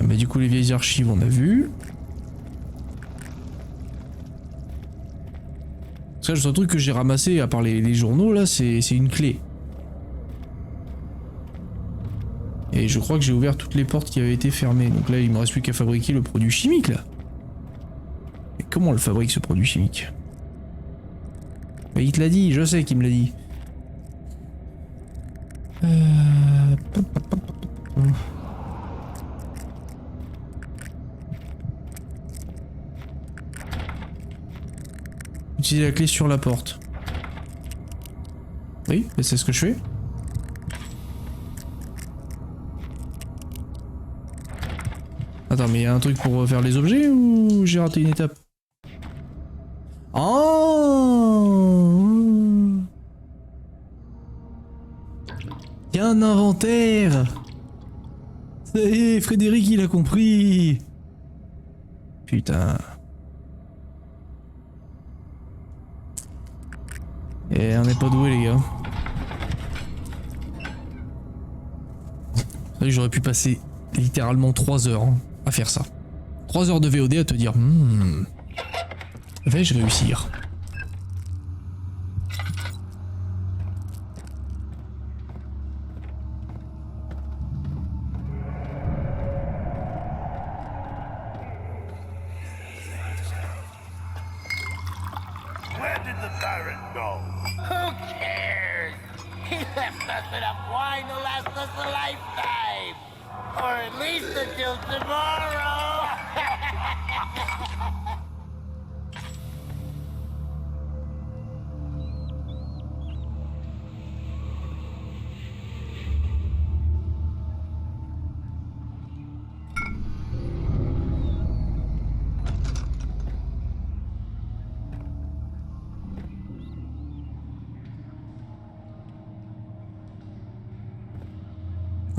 Mais du coup les vieilles archives on a vu. Parce que le seul truc que j'ai ramassé à part les journaux là c'est une clé. Et je crois que j'ai ouvert toutes les portes qui avaient été fermées. Donc là il me reste plus qu'à fabriquer le produit chimique là. Mais comment on le fabrique ce produit chimique? Bah, il te l'a dit, je sais qu'il me l'a dit. Utiliser la clé sur la porte. Oui, c'est ce que je fais. Attends, mais il y a un truc pour faire les objets ou j'ai raté une étape? Oh! Il y a un inventaire! Ça y est, Frédéric il a compris! Putain. Et on n'est pas doué les gars. C'est vrai que j'aurais pu passer littéralement 3 heures hein, à faire ça. 3 heures de VOD à te dire vais-je réussir? Where did the Baron go? Who cares? He left us enough wine to last us a lifetime. Or at least until tomorrow.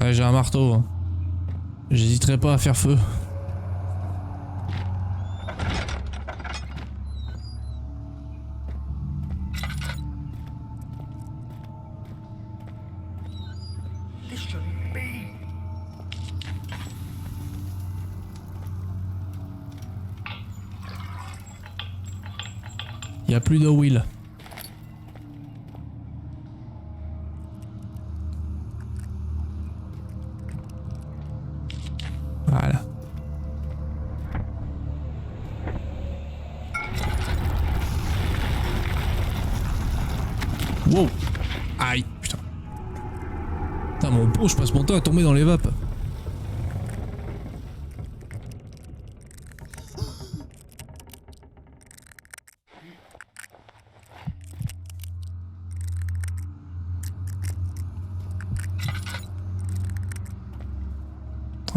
Ouais, j'ai un marteau. Hein. J'hésiterai pas à faire feu. This shouldn't be. Il y a plus de wheel. Voilà. Wow. Aïe, putain. Putain, mon pot, je passe mon temps à tomber dans les vapes.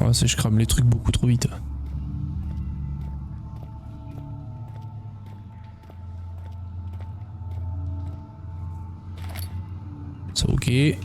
Ah, c'est je crame les trucs beaucoup trop vite. Ça ok.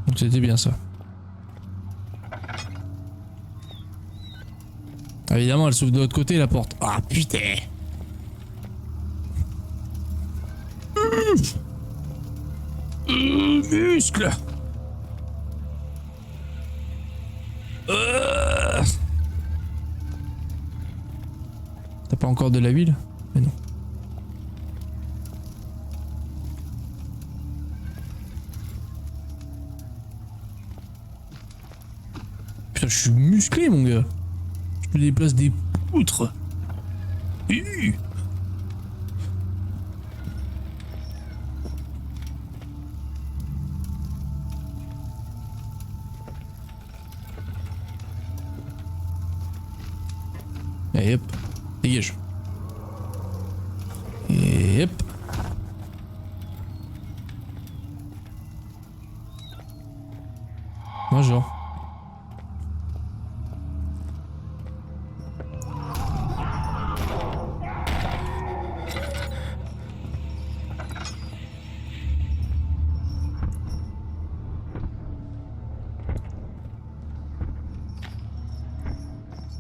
Donc c'était bien ça. Ah, évidemment, elle s'ouvre de l'autre côté la porte. Ah putain. Muscle. T'as pas encore de la huile? Mais non. Putain, je suis musclé, mon gars. Je me déplace des poutres. Et hop, dégage. Et hop. Bonjour.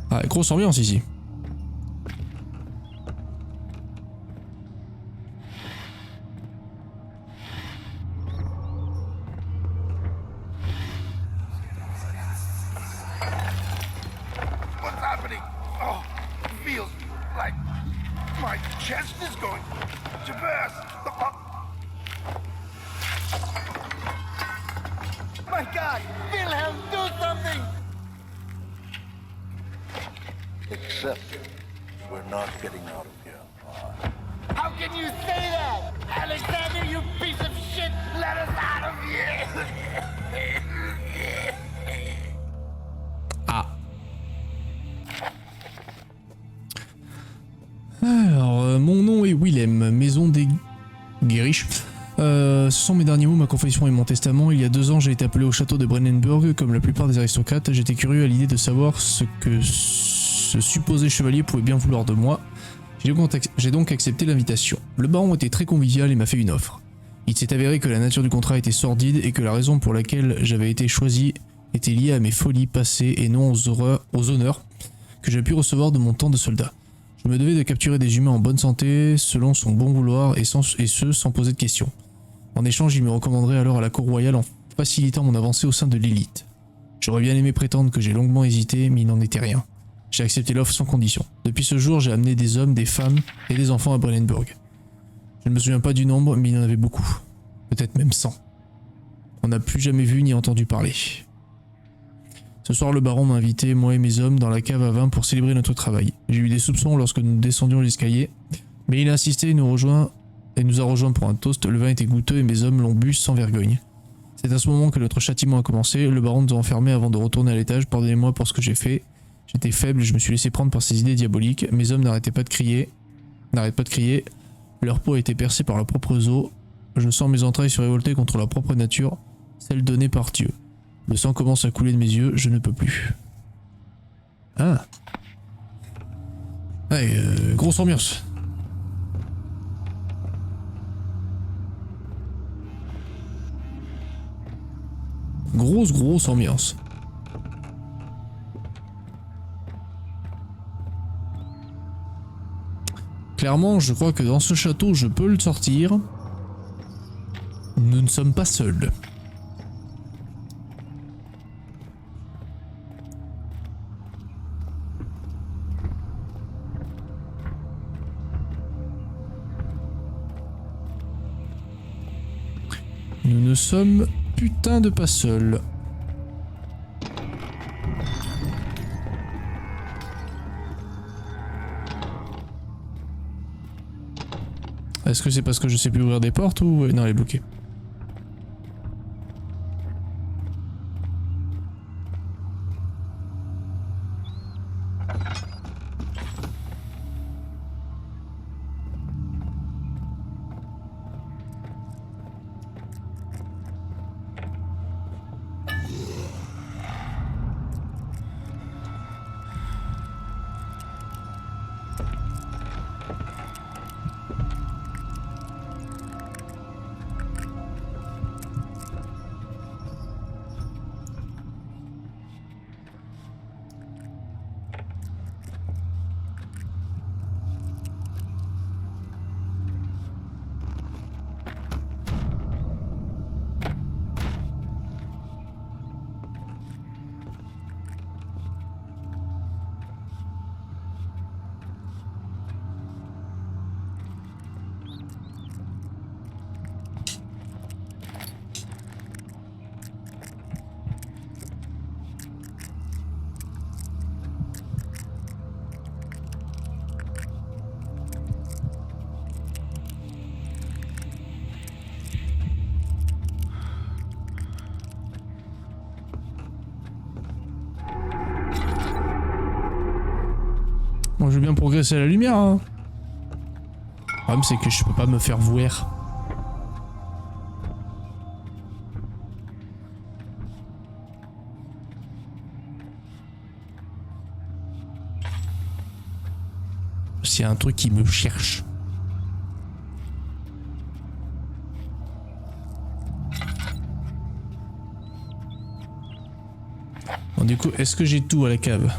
Ah, grosse ambiance ici. What's happening? Oh, it feels like my chest is going to burst. My God! Wilhelm, do something! Except we're not getting out of here. How can you say that? Alexander, you piece of shit! Let us out of here! Ah. Alors, mon nom est Willem, maison des Guériches. Ce sont mes derniers mots, ma confession et mon testament. Il y a 2 ans, j'ai été appelé au château de Brennenburg. Comme la plupart des aristocrates, j'étais curieux à l'idée de savoir ce que ce supposé chevalier pouvait bien vouloir de moi. J'ai donc accepté l'invitation. Le baron était très convivial et m'a fait une offre. Il s'est avéré que la nature du contrat était sordide et que la raison pour laquelle j'avais été choisi était liée à mes folies passées et non aux honneurs que j'ai pu recevoir de mon temps de soldat. Je me devais de capturer des humains en bonne santé, selon son bon vouloir et ce sans poser de questions. En échange, il me recommanderait alors à la cour royale en facilitant mon avancée au sein de l'élite. J'aurais bien aimé prétendre que j'ai longuement hésité, mais il n'en était rien. J'ai accepté l'offre sans condition. Depuis ce jour, j'ai amené des hommes, des femmes et des enfants à Brennenburg. Je ne me souviens pas du nombre, mais il y en avait beaucoup. Peut-être même 100. On n'a plus jamais vu ni entendu parler. Ce soir, le baron m'a invité, moi et mes hommes, dans la cave à vin pour célébrer notre travail. J'ai eu des soupçons lorsque nous descendions l'escalier, mais il a insisté et nous a rejoints pour un toast. Le vin était goûteux et mes hommes l'ont bu sans vergogne. C'est à ce moment que notre châtiment a commencé. Le baron nous a enfermés avant de retourner à l'étage. Pardonnez-moi pour ce que j'ai fait. J'étais faible et je me suis laissé prendre par ces idées diaboliques. Mes hommes n'arrêtent pas de crier. Leur peau a été percée par leurs propres os. Je sens mes entrailles se révolter contre leur propre nature, celle donnée par Dieu. Le sang commence à couler de mes yeux, je ne peux plus. Ah. Ouais, grosse ambiance. Grosse ambiance. Clairement, je crois que dans ce château, je peux le sortir. Nous ne sommes pas seuls. Nous ne sommes putain de pas seuls. Est-ce que c'est parce que je sais plus ouvrir des portes ou... Non, elle est bloquée. Moi, je veux bien progresser à la lumière. Hein. Le problème, c'est que je peux pas me faire voir. C'est un truc qui me cherche. Bon, du coup, est-ce que j'ai tout à la cave?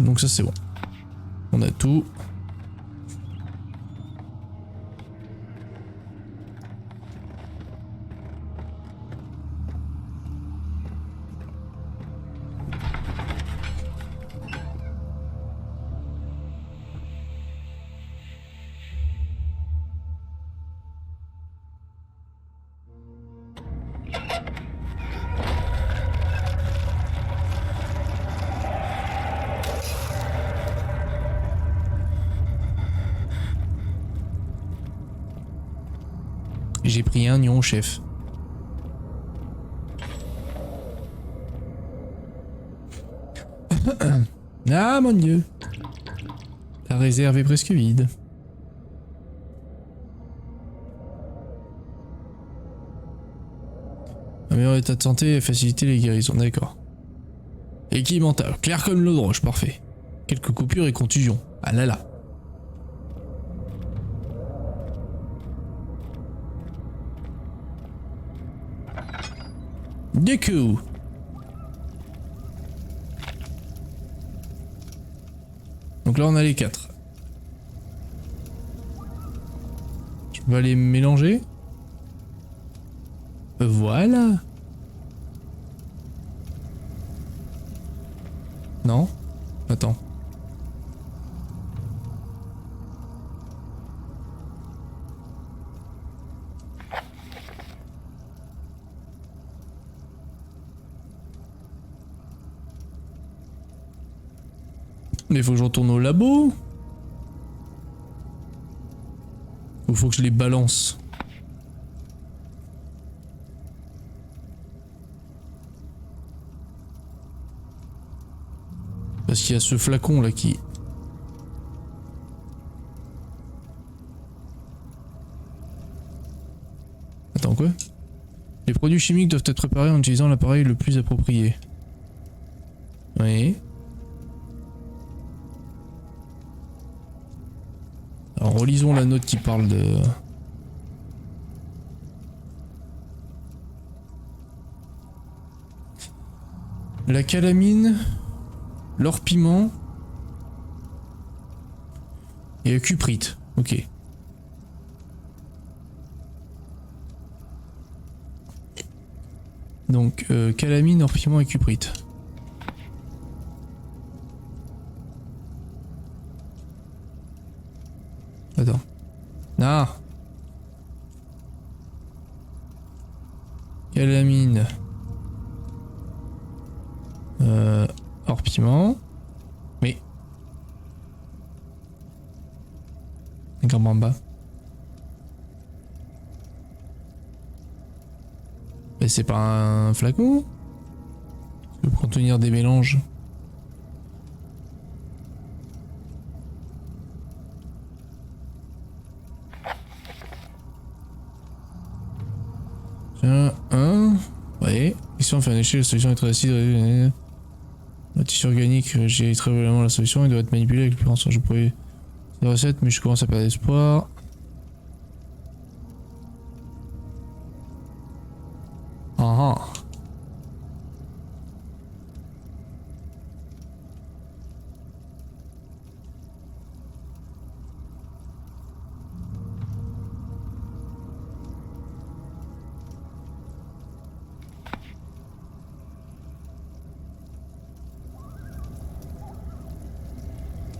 Donc ça c'est bon. On a tout. J'ai pris un nion, chef. Ah mon dieu. La réserve est presque vide. Un meilleur état de santé et faciliter les guérisons, d'accord. Équilibre mental, clair comme l'eau de roche, parfait. Quelques coupures et contusions. Ah là là. Du coup. Donc là on a les 4. Je vais les mélanger. Voilà. Non? Attends. Mais faut que je retourne au labo. Ou faut que je les balance. Parce qu'il y a ce flacon là qui... Attends quoi? Les produits chimiques doivent être préparés en utilisant l'appareil le plus approprié. Oui. Alors relisons la note qui parle de... La calamine, l'or piment et le cuprite. Ok. Donc calamine, or piment et cuprite. Attends. Ah. Calamine. Hors piment. Mais. Grand bas. Mais c'est pas un flacon? Pour contenir des mélanges. Tiens, un. Ouais. Ici on fait un échec, la solution est très acide. Le tissu organique, j'ai très vraiment la solution, il doit être manipulé avec le plus grand sens. Je pourrais des recettes, mais je commence à perdre espoir. Ah ah.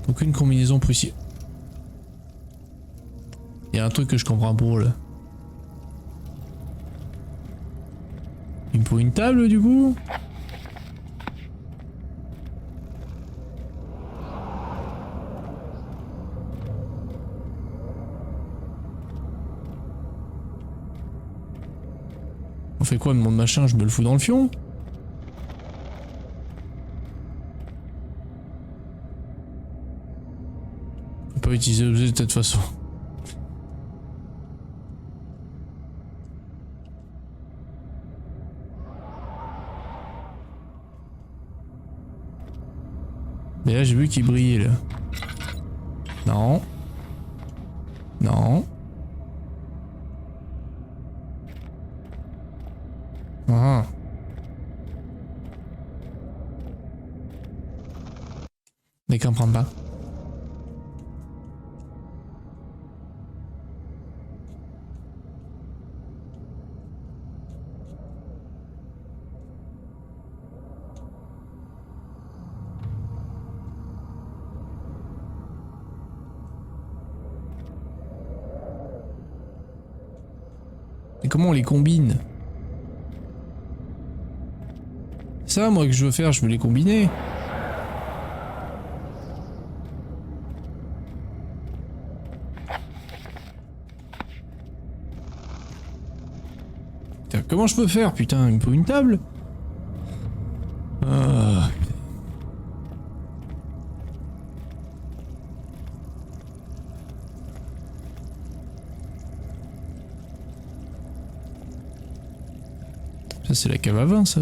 Aucune combinaison précise. Il y a un truc que je comprends pas là. Il me faut une table du coup? On fait quoi, mon machin, je me le fous dans le fion? Pas utiliser l'objet de cette façon. Mais là j'ai vu qu'il brillait là. Non. Non. Ah. Mais comprends pas. Et comment on les combine? Ça, moi, que je veux faire, je veux les combiner. Putain, comment je peux faire? Putain, il me faut une table? Ah. Ça c'est la cave à vin ça.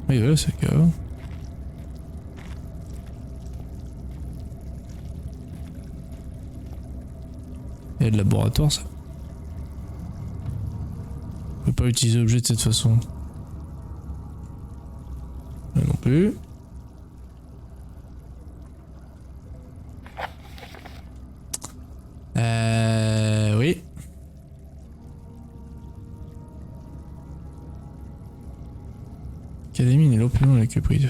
Oui voilà c'est la cave à vin. Il y a le laboratoire ça. Je peux pas utiliser l'objet de cette façon. Là non plus. Oui. Académie et l'opinion avec le prix de...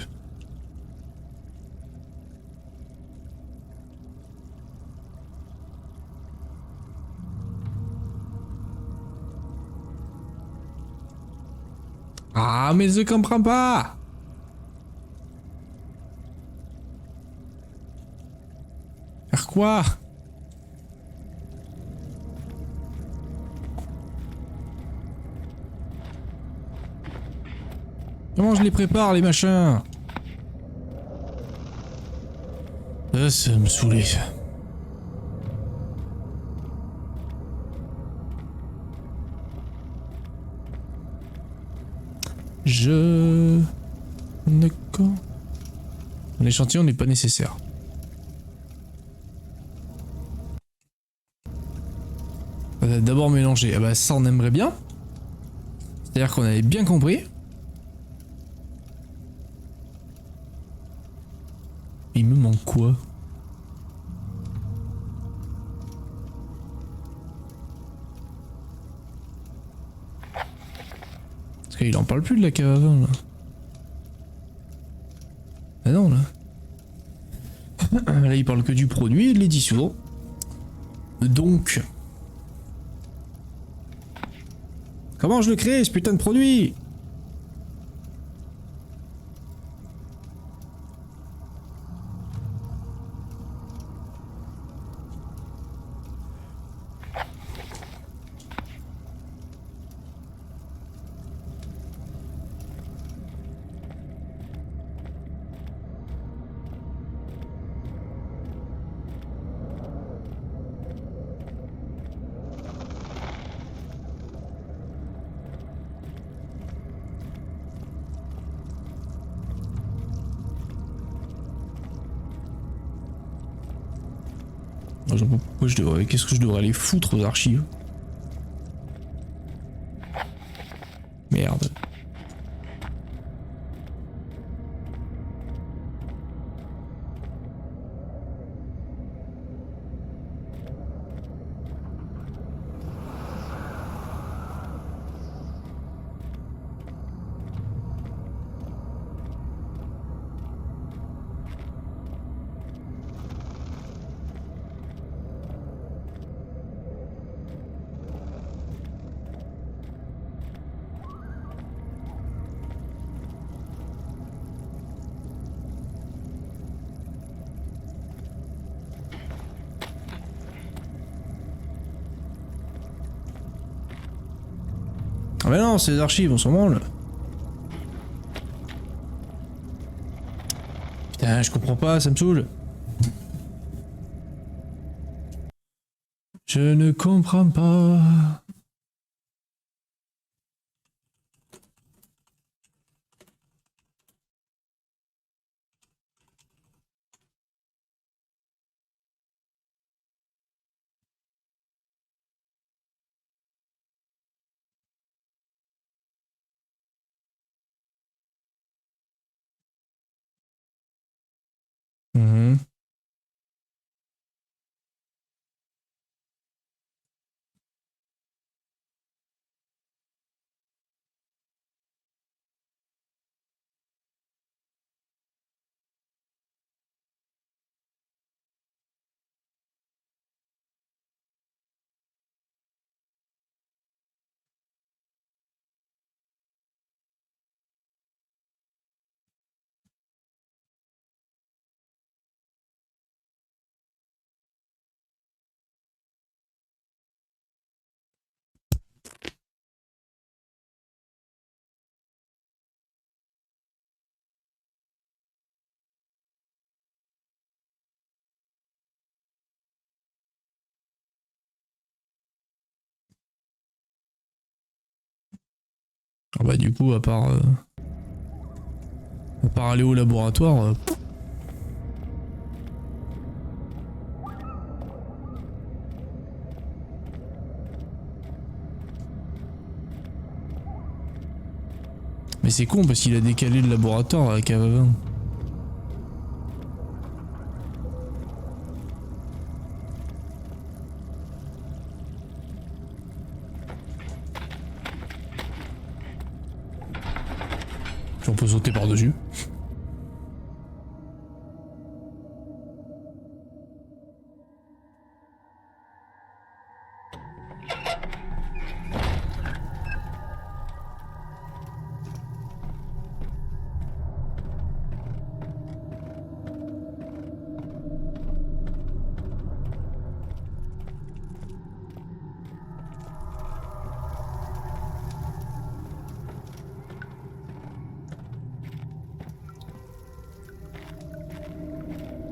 Ah mais je comprends pas. Faire quoi? Comment je les prépare les machins? Ça me saoulait ça. D'accord. L'échantillon n'est pas nécessaire. D'abord mélanger. Ah bah ça on aimerait bien. C'est-à-dire qu'on avait bien compris. Il me manque quoi? Parce qu'il en parle plus de la cave à vin là. Ah non là. Là il parle que du produit et de l'édition. Donc. Comment je le crée, ce putain de produit? Pourquoi je devrais... Qu'est-ce que je devrais aller foutre aux archives? Merde. Ah mais non, c'est les archives, on s'en branle. Putain, je comprends pas, ça me saoule. Je ne comprends pas. Mhm. Ah bah du coup, à part aller au laboratoire... Mais c'est con parce qu'il a décalé le laboratoire à la cave à vin. On peut sauter par-dessus.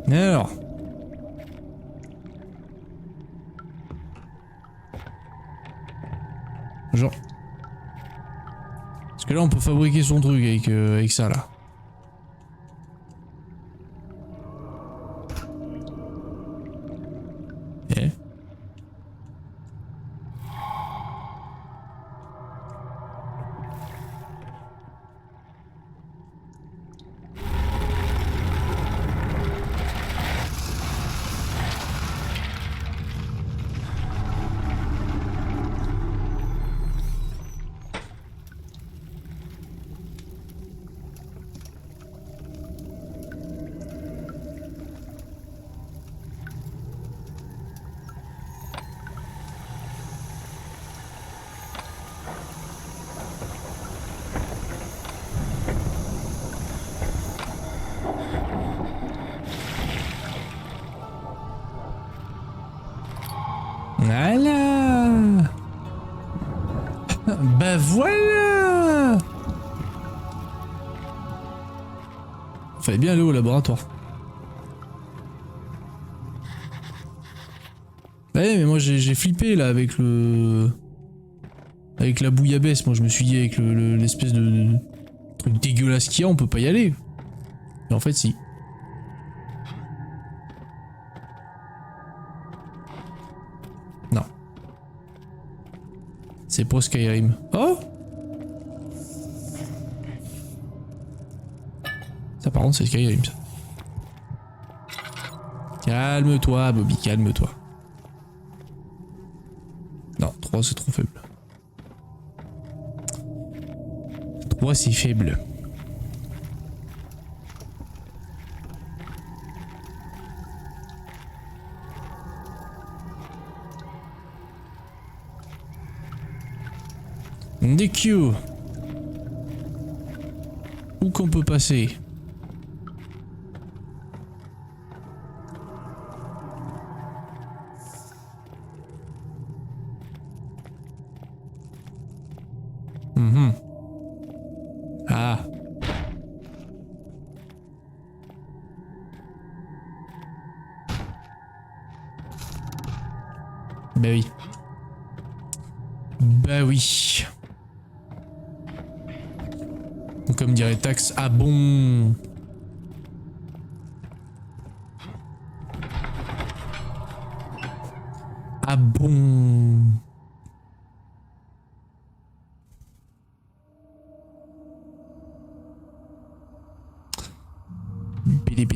Et alors? Genre... Parce que là on peut fabriquer son truc avec ça là. Eh? Voilà. Bah voilà. Fallait bien aller au laboratoire. Ouais, mais moi j'ai flippé là avec le... Avec la bouillabaisse, moi je me suis dit avec l'espèce de truc dégueulasse qu'il y a, on peut pas y aller. Et en fait si. Non. C'est pour Skyrim. Oh! Ça par contre c'est Skyrim ça. Calme-toi Bobby, calme-toi. Non, 3 c'est trop faible. 3 c'est faible. Des queues. Où qu'on peut passer? Ah. Bah oui. Bah oui. Comme dirait Tax, ah bon. Ah bon. Pidé.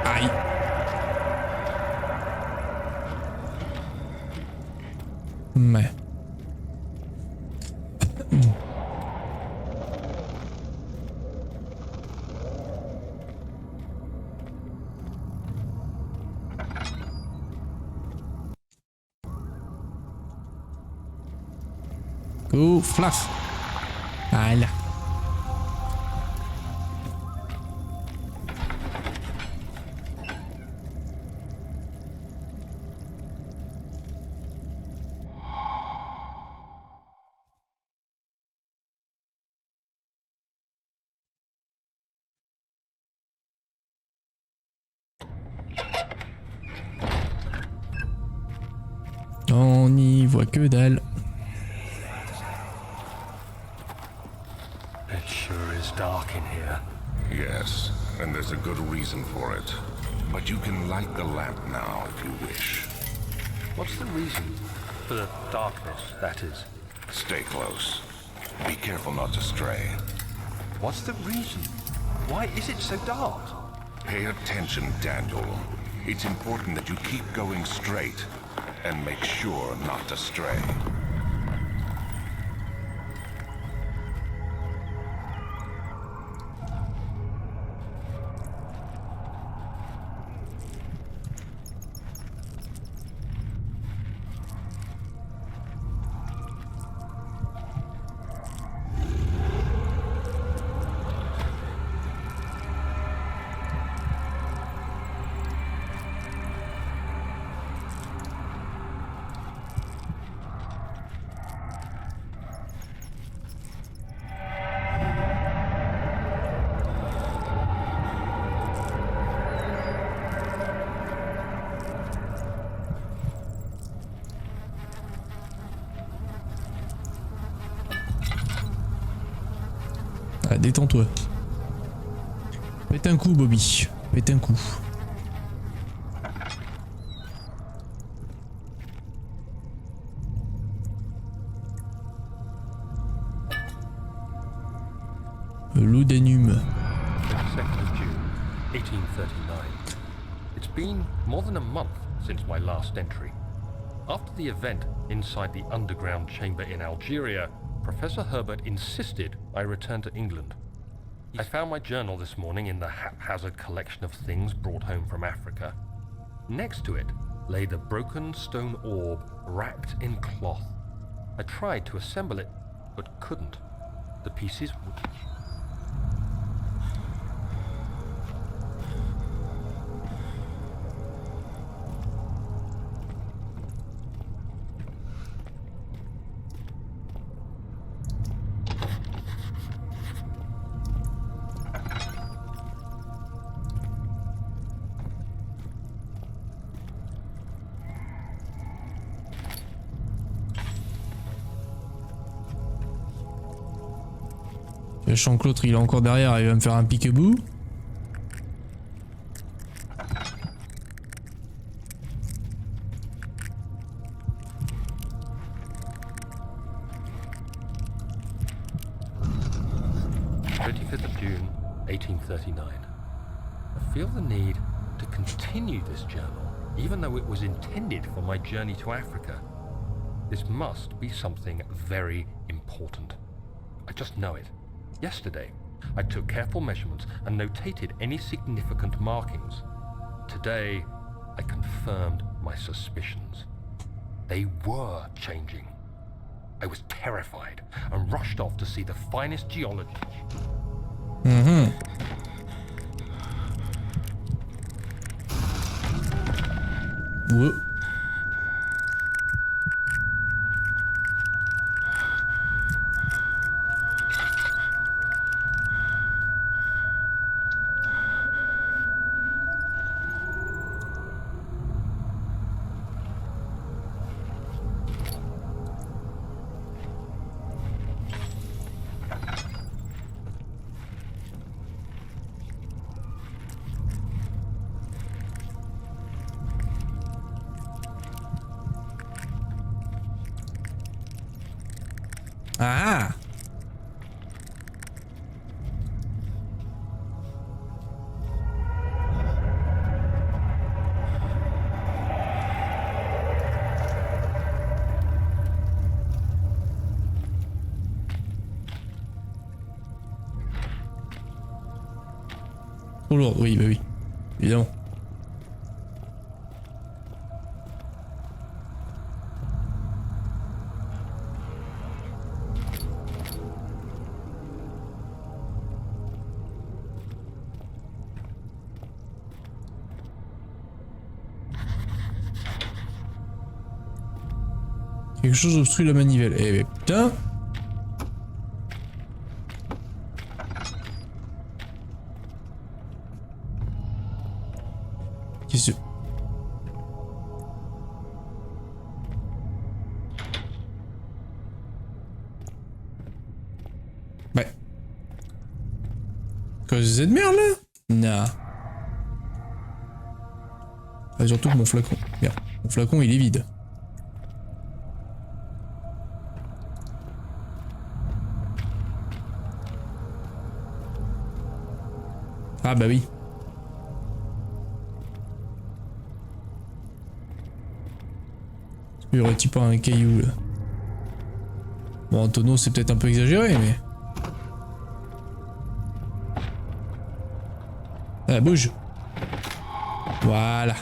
Aïe. Mais. Go, fluff. Voilà. On n'y voit que dalle. It sure is dark in here. Yes, and there's a good reason for it. But you can light the lamp now if you wish. What's the reason? For the darkness, that is. Stay close. Be careful not to stray. What's the reason? Why is it so dark? Pay attention, Daniel. It's important that you keep going straight and make sure not to stray. Ah, détends-toi. Pète un coup, Bobby. Pète un coup. Laudanum. 22nd of June, 1839. It's been more than a month since my last entry. After the event inside the underground chamber in Algeria, Professor Herbert insisted I return to England. I found my journal this morning in the haphazard collection of things brought home from Africa. Next to it lay the broken stone orb wrapped in cloth. I tried to assemble it, but couldn't. The pieces would... Je sens que l'autre il est encore derrière, il va me faire un pique-bout. of June, 1839. I feel the need to continue this journal, even though it was intended for my journey to Africa. This must be something very important. I just know it. Yesterday, I took careful measurements and notated any significant markings. Today, I confirmed my suspicions. They were changing. I was terrified and rushed off to see the finest geology. Whoa. Ah! Trop lourd, oui, bah oui, évidemment. Quelque chose obstrue la manivelle. Eh mais putain! Qu'est-ce que... Ouais. Quoi, c'est cette merde là? Nah. Ah, surtout que mon flacon. Merde. Mon flacon il est vide. Ah bah oui. Y aurait-il pas un caillou là? Bon, un tonneau c'est peut-être un peu exagéré mais... Ah, bouge. Voilà.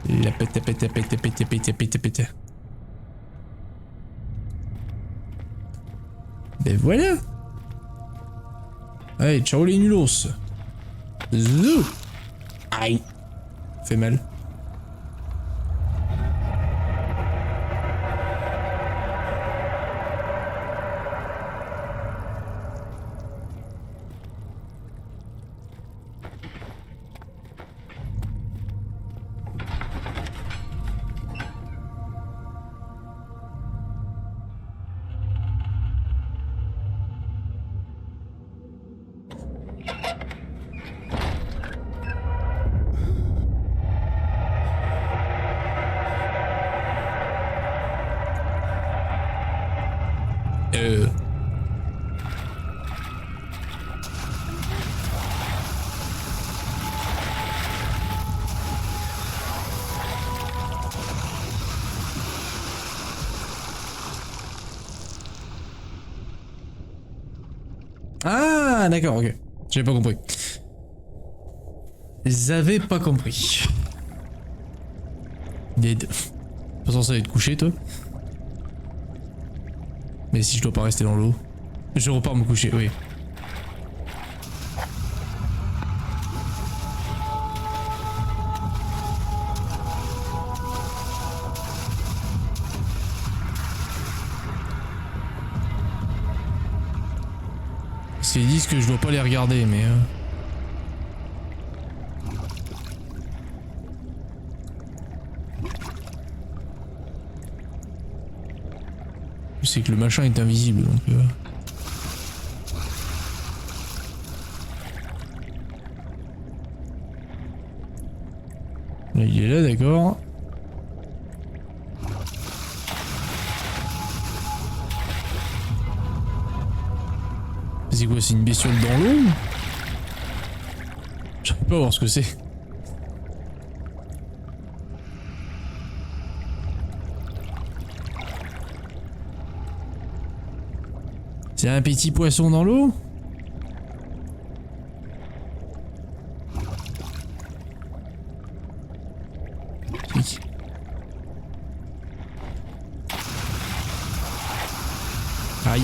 La pète, pète, pète, pète, pète, pète, pète. Ben voilà. Allez, ciao les nulos. Zou. Aïe. Fait mal. Ah d'accord, ok. J'avais pas compris. J'avais pas compris. Dead. Pas censé être couché, toi. Mais si je dois pas rester dans l'eau, je repars me coucher, oui. Parce qu'ils disent que je dois pas les regarder, mais... C'est que le machin est invisible, donc... Là, il est là, d'accord. C'est quoi, c'est une bestiole dans l'eau? Je peux pas voir ce que c'est. C'est un petit poisson dans l'eau? C'est qui? Aïe.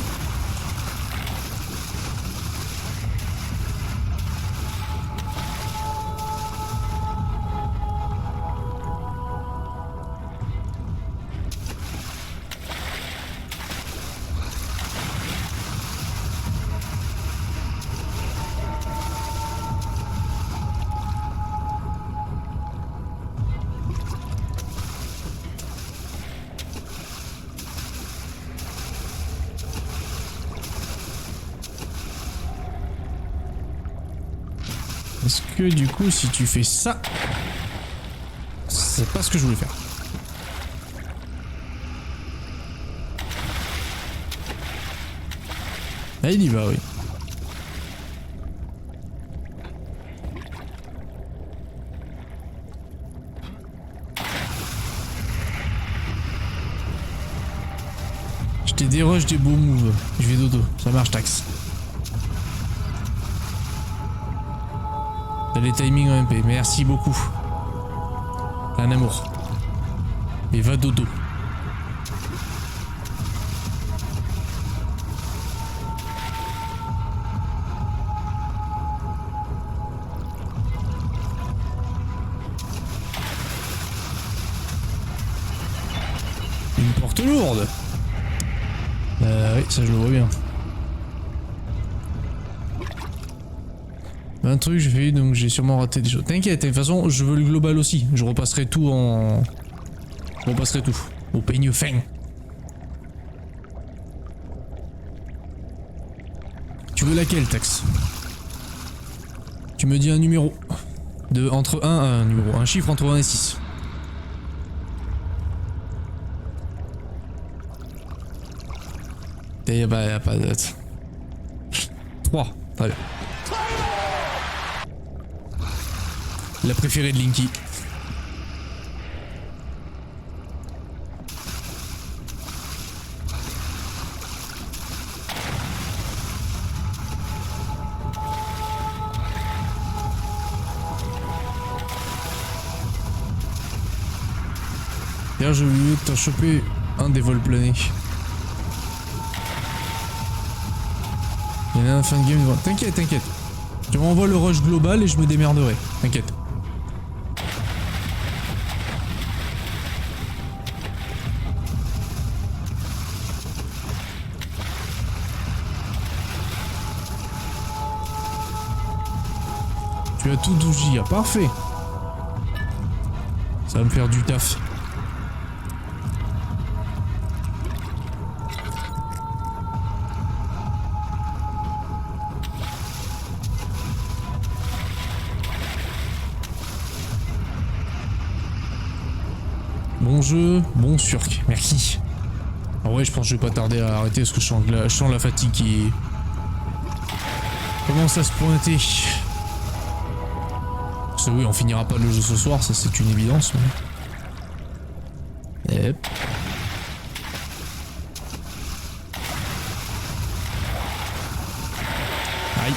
Est-ce que du coup, si tu fais ça, c'est pas ce que je voulais faire. Là, il y va, oui. Je t'ai déroge des beaux moves. Je vais dodo. Ça marche, taxe. T'as les timings en MP, merci beaucoup. T'es un amour. Et va dodo. Une porte lourde. Oui, ça je le vois bien. Un truc j'ai fait, donc j'ai sûrement raté des choses. T'inquiète, de toute façon je veux le global aussi. Je repasserai tout en... Je repasserai tout. Au peigne fin. Tu veux laquelle, Tex? Tu me dis un numéro. Entre 1 numéro. Un chiffre entre 1 et 6. Et y a pas de... 3. Très bien. La préférée de Linky. D'ailleurs, je voulais t'en choper un des vols planés. Il y en a un fin de game. T'inquiète, t'inquiète. Tu m'envoies le rush global et je me démerderai. T'inquiète. Tu as tout 12 gigas, parfait. Ça va me faire du taf. Bon jeu, bon surc, merci. Ah ouais, je pense que je vais pas tarder à arrêter parce que je sens la fatigue qui commence à se pointer. Parce que oui, on finira pas le jeu ce soir, ça c'est une évidence. Mais... Yep. Aïe.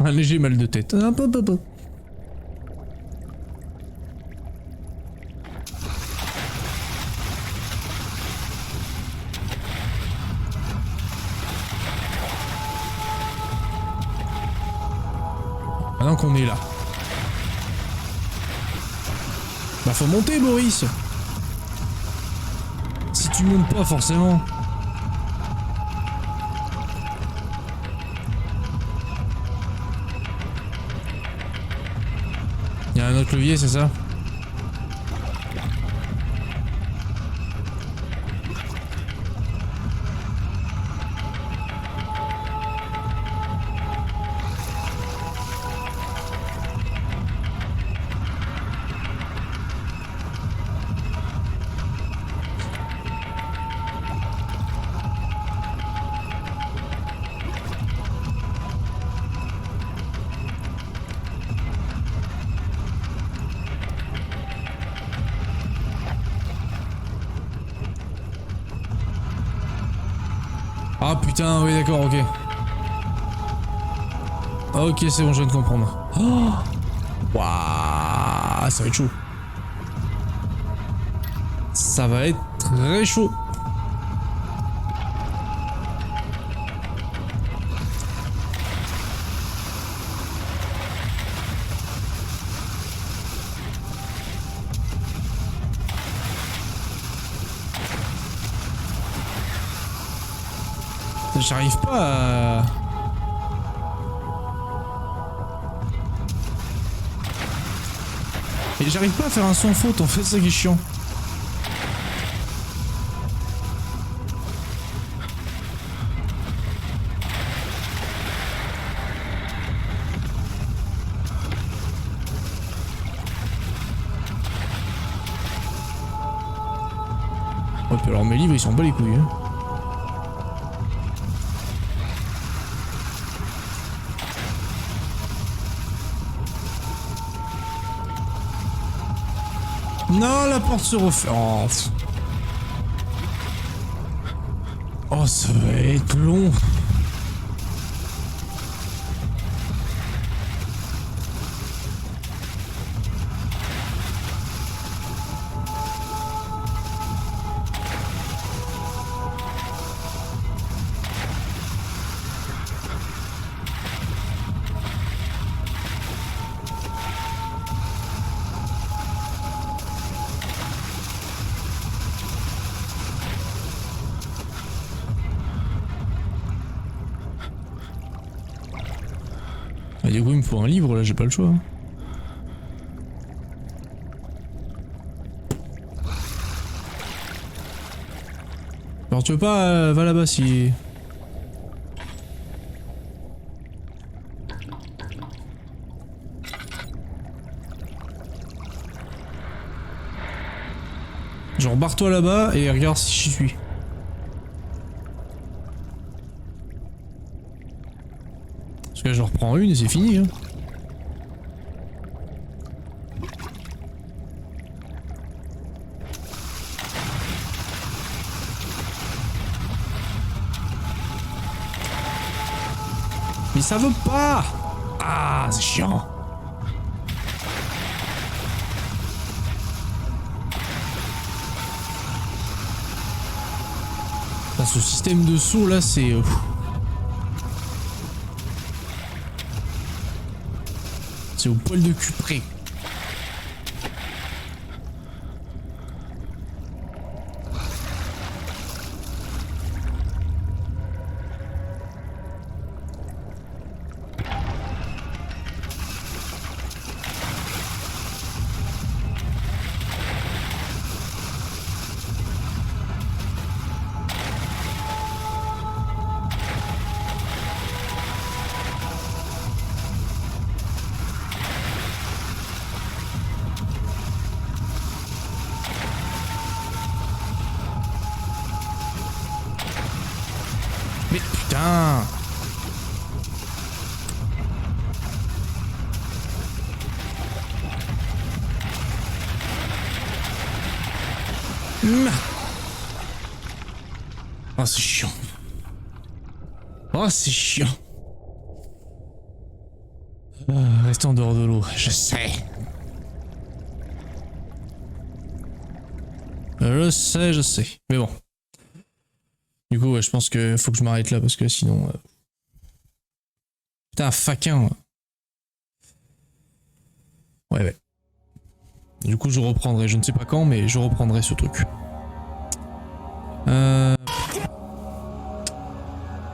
Un léger mal de tête. Hop, hop, hop, hop. Maintenant qu'on est là. Bah faut monter Boris. Si tu montes pas forcément. Il y a un autre levier, c'est ça? Ah putain, oui d'accord, ok. Ok, c'est bon, je viens de comprendre. Oh waouh, ça va être chaud. Ça va être très chaud. J'arrive pas à... Et j'arrive pas à faire un sans faute en fait, c'est ça qui est chiant. Ouais, puis alors mes livres ils sont pas les couilles hein. Non, la porte se refait. Oh, oh, ça va être long. Ah, du coup, il me faut un livre, là, j'ai pas le choix. Alors, tu veux pas, va là-bas si... Genre, barre-toi là-bas et regarde si j'y suis. Parce que là, je reprends une et c'est fini, hein. Mais ça veut pas! Ah, c'est chiant! Là, ce système de saut là, c'est. C'est au poil de cul près. Mais putain! Oh, c'est chiant. Oh, c'est chiant. Restez en dehors de l'eau, je sais. Je sais. Mais bon. Du coup, ouais, je pense que faut que je m'arrête là parce que sinon... Putain, faquin. Ouais. Du coup, je reprendrai. Je ne sais pas quand, mais je reprendrai ce truc.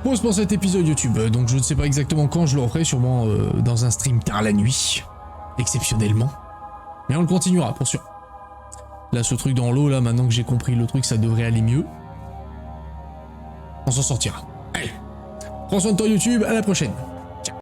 Bon, c'est pour cet épisode YouTube. Donc, je ne sais pas exactement quand je le referai. Sûrement dans un stream tard la nuit. Exceptionnellement. Mais on le continuera, pour sûr. Là, ce truc dans l'eau, là, maintenant que j'ai compris le truc, ça devrait aller mieux. On s'en sortira. Allez. Prends soin de toi, YouTube. À la prochaine.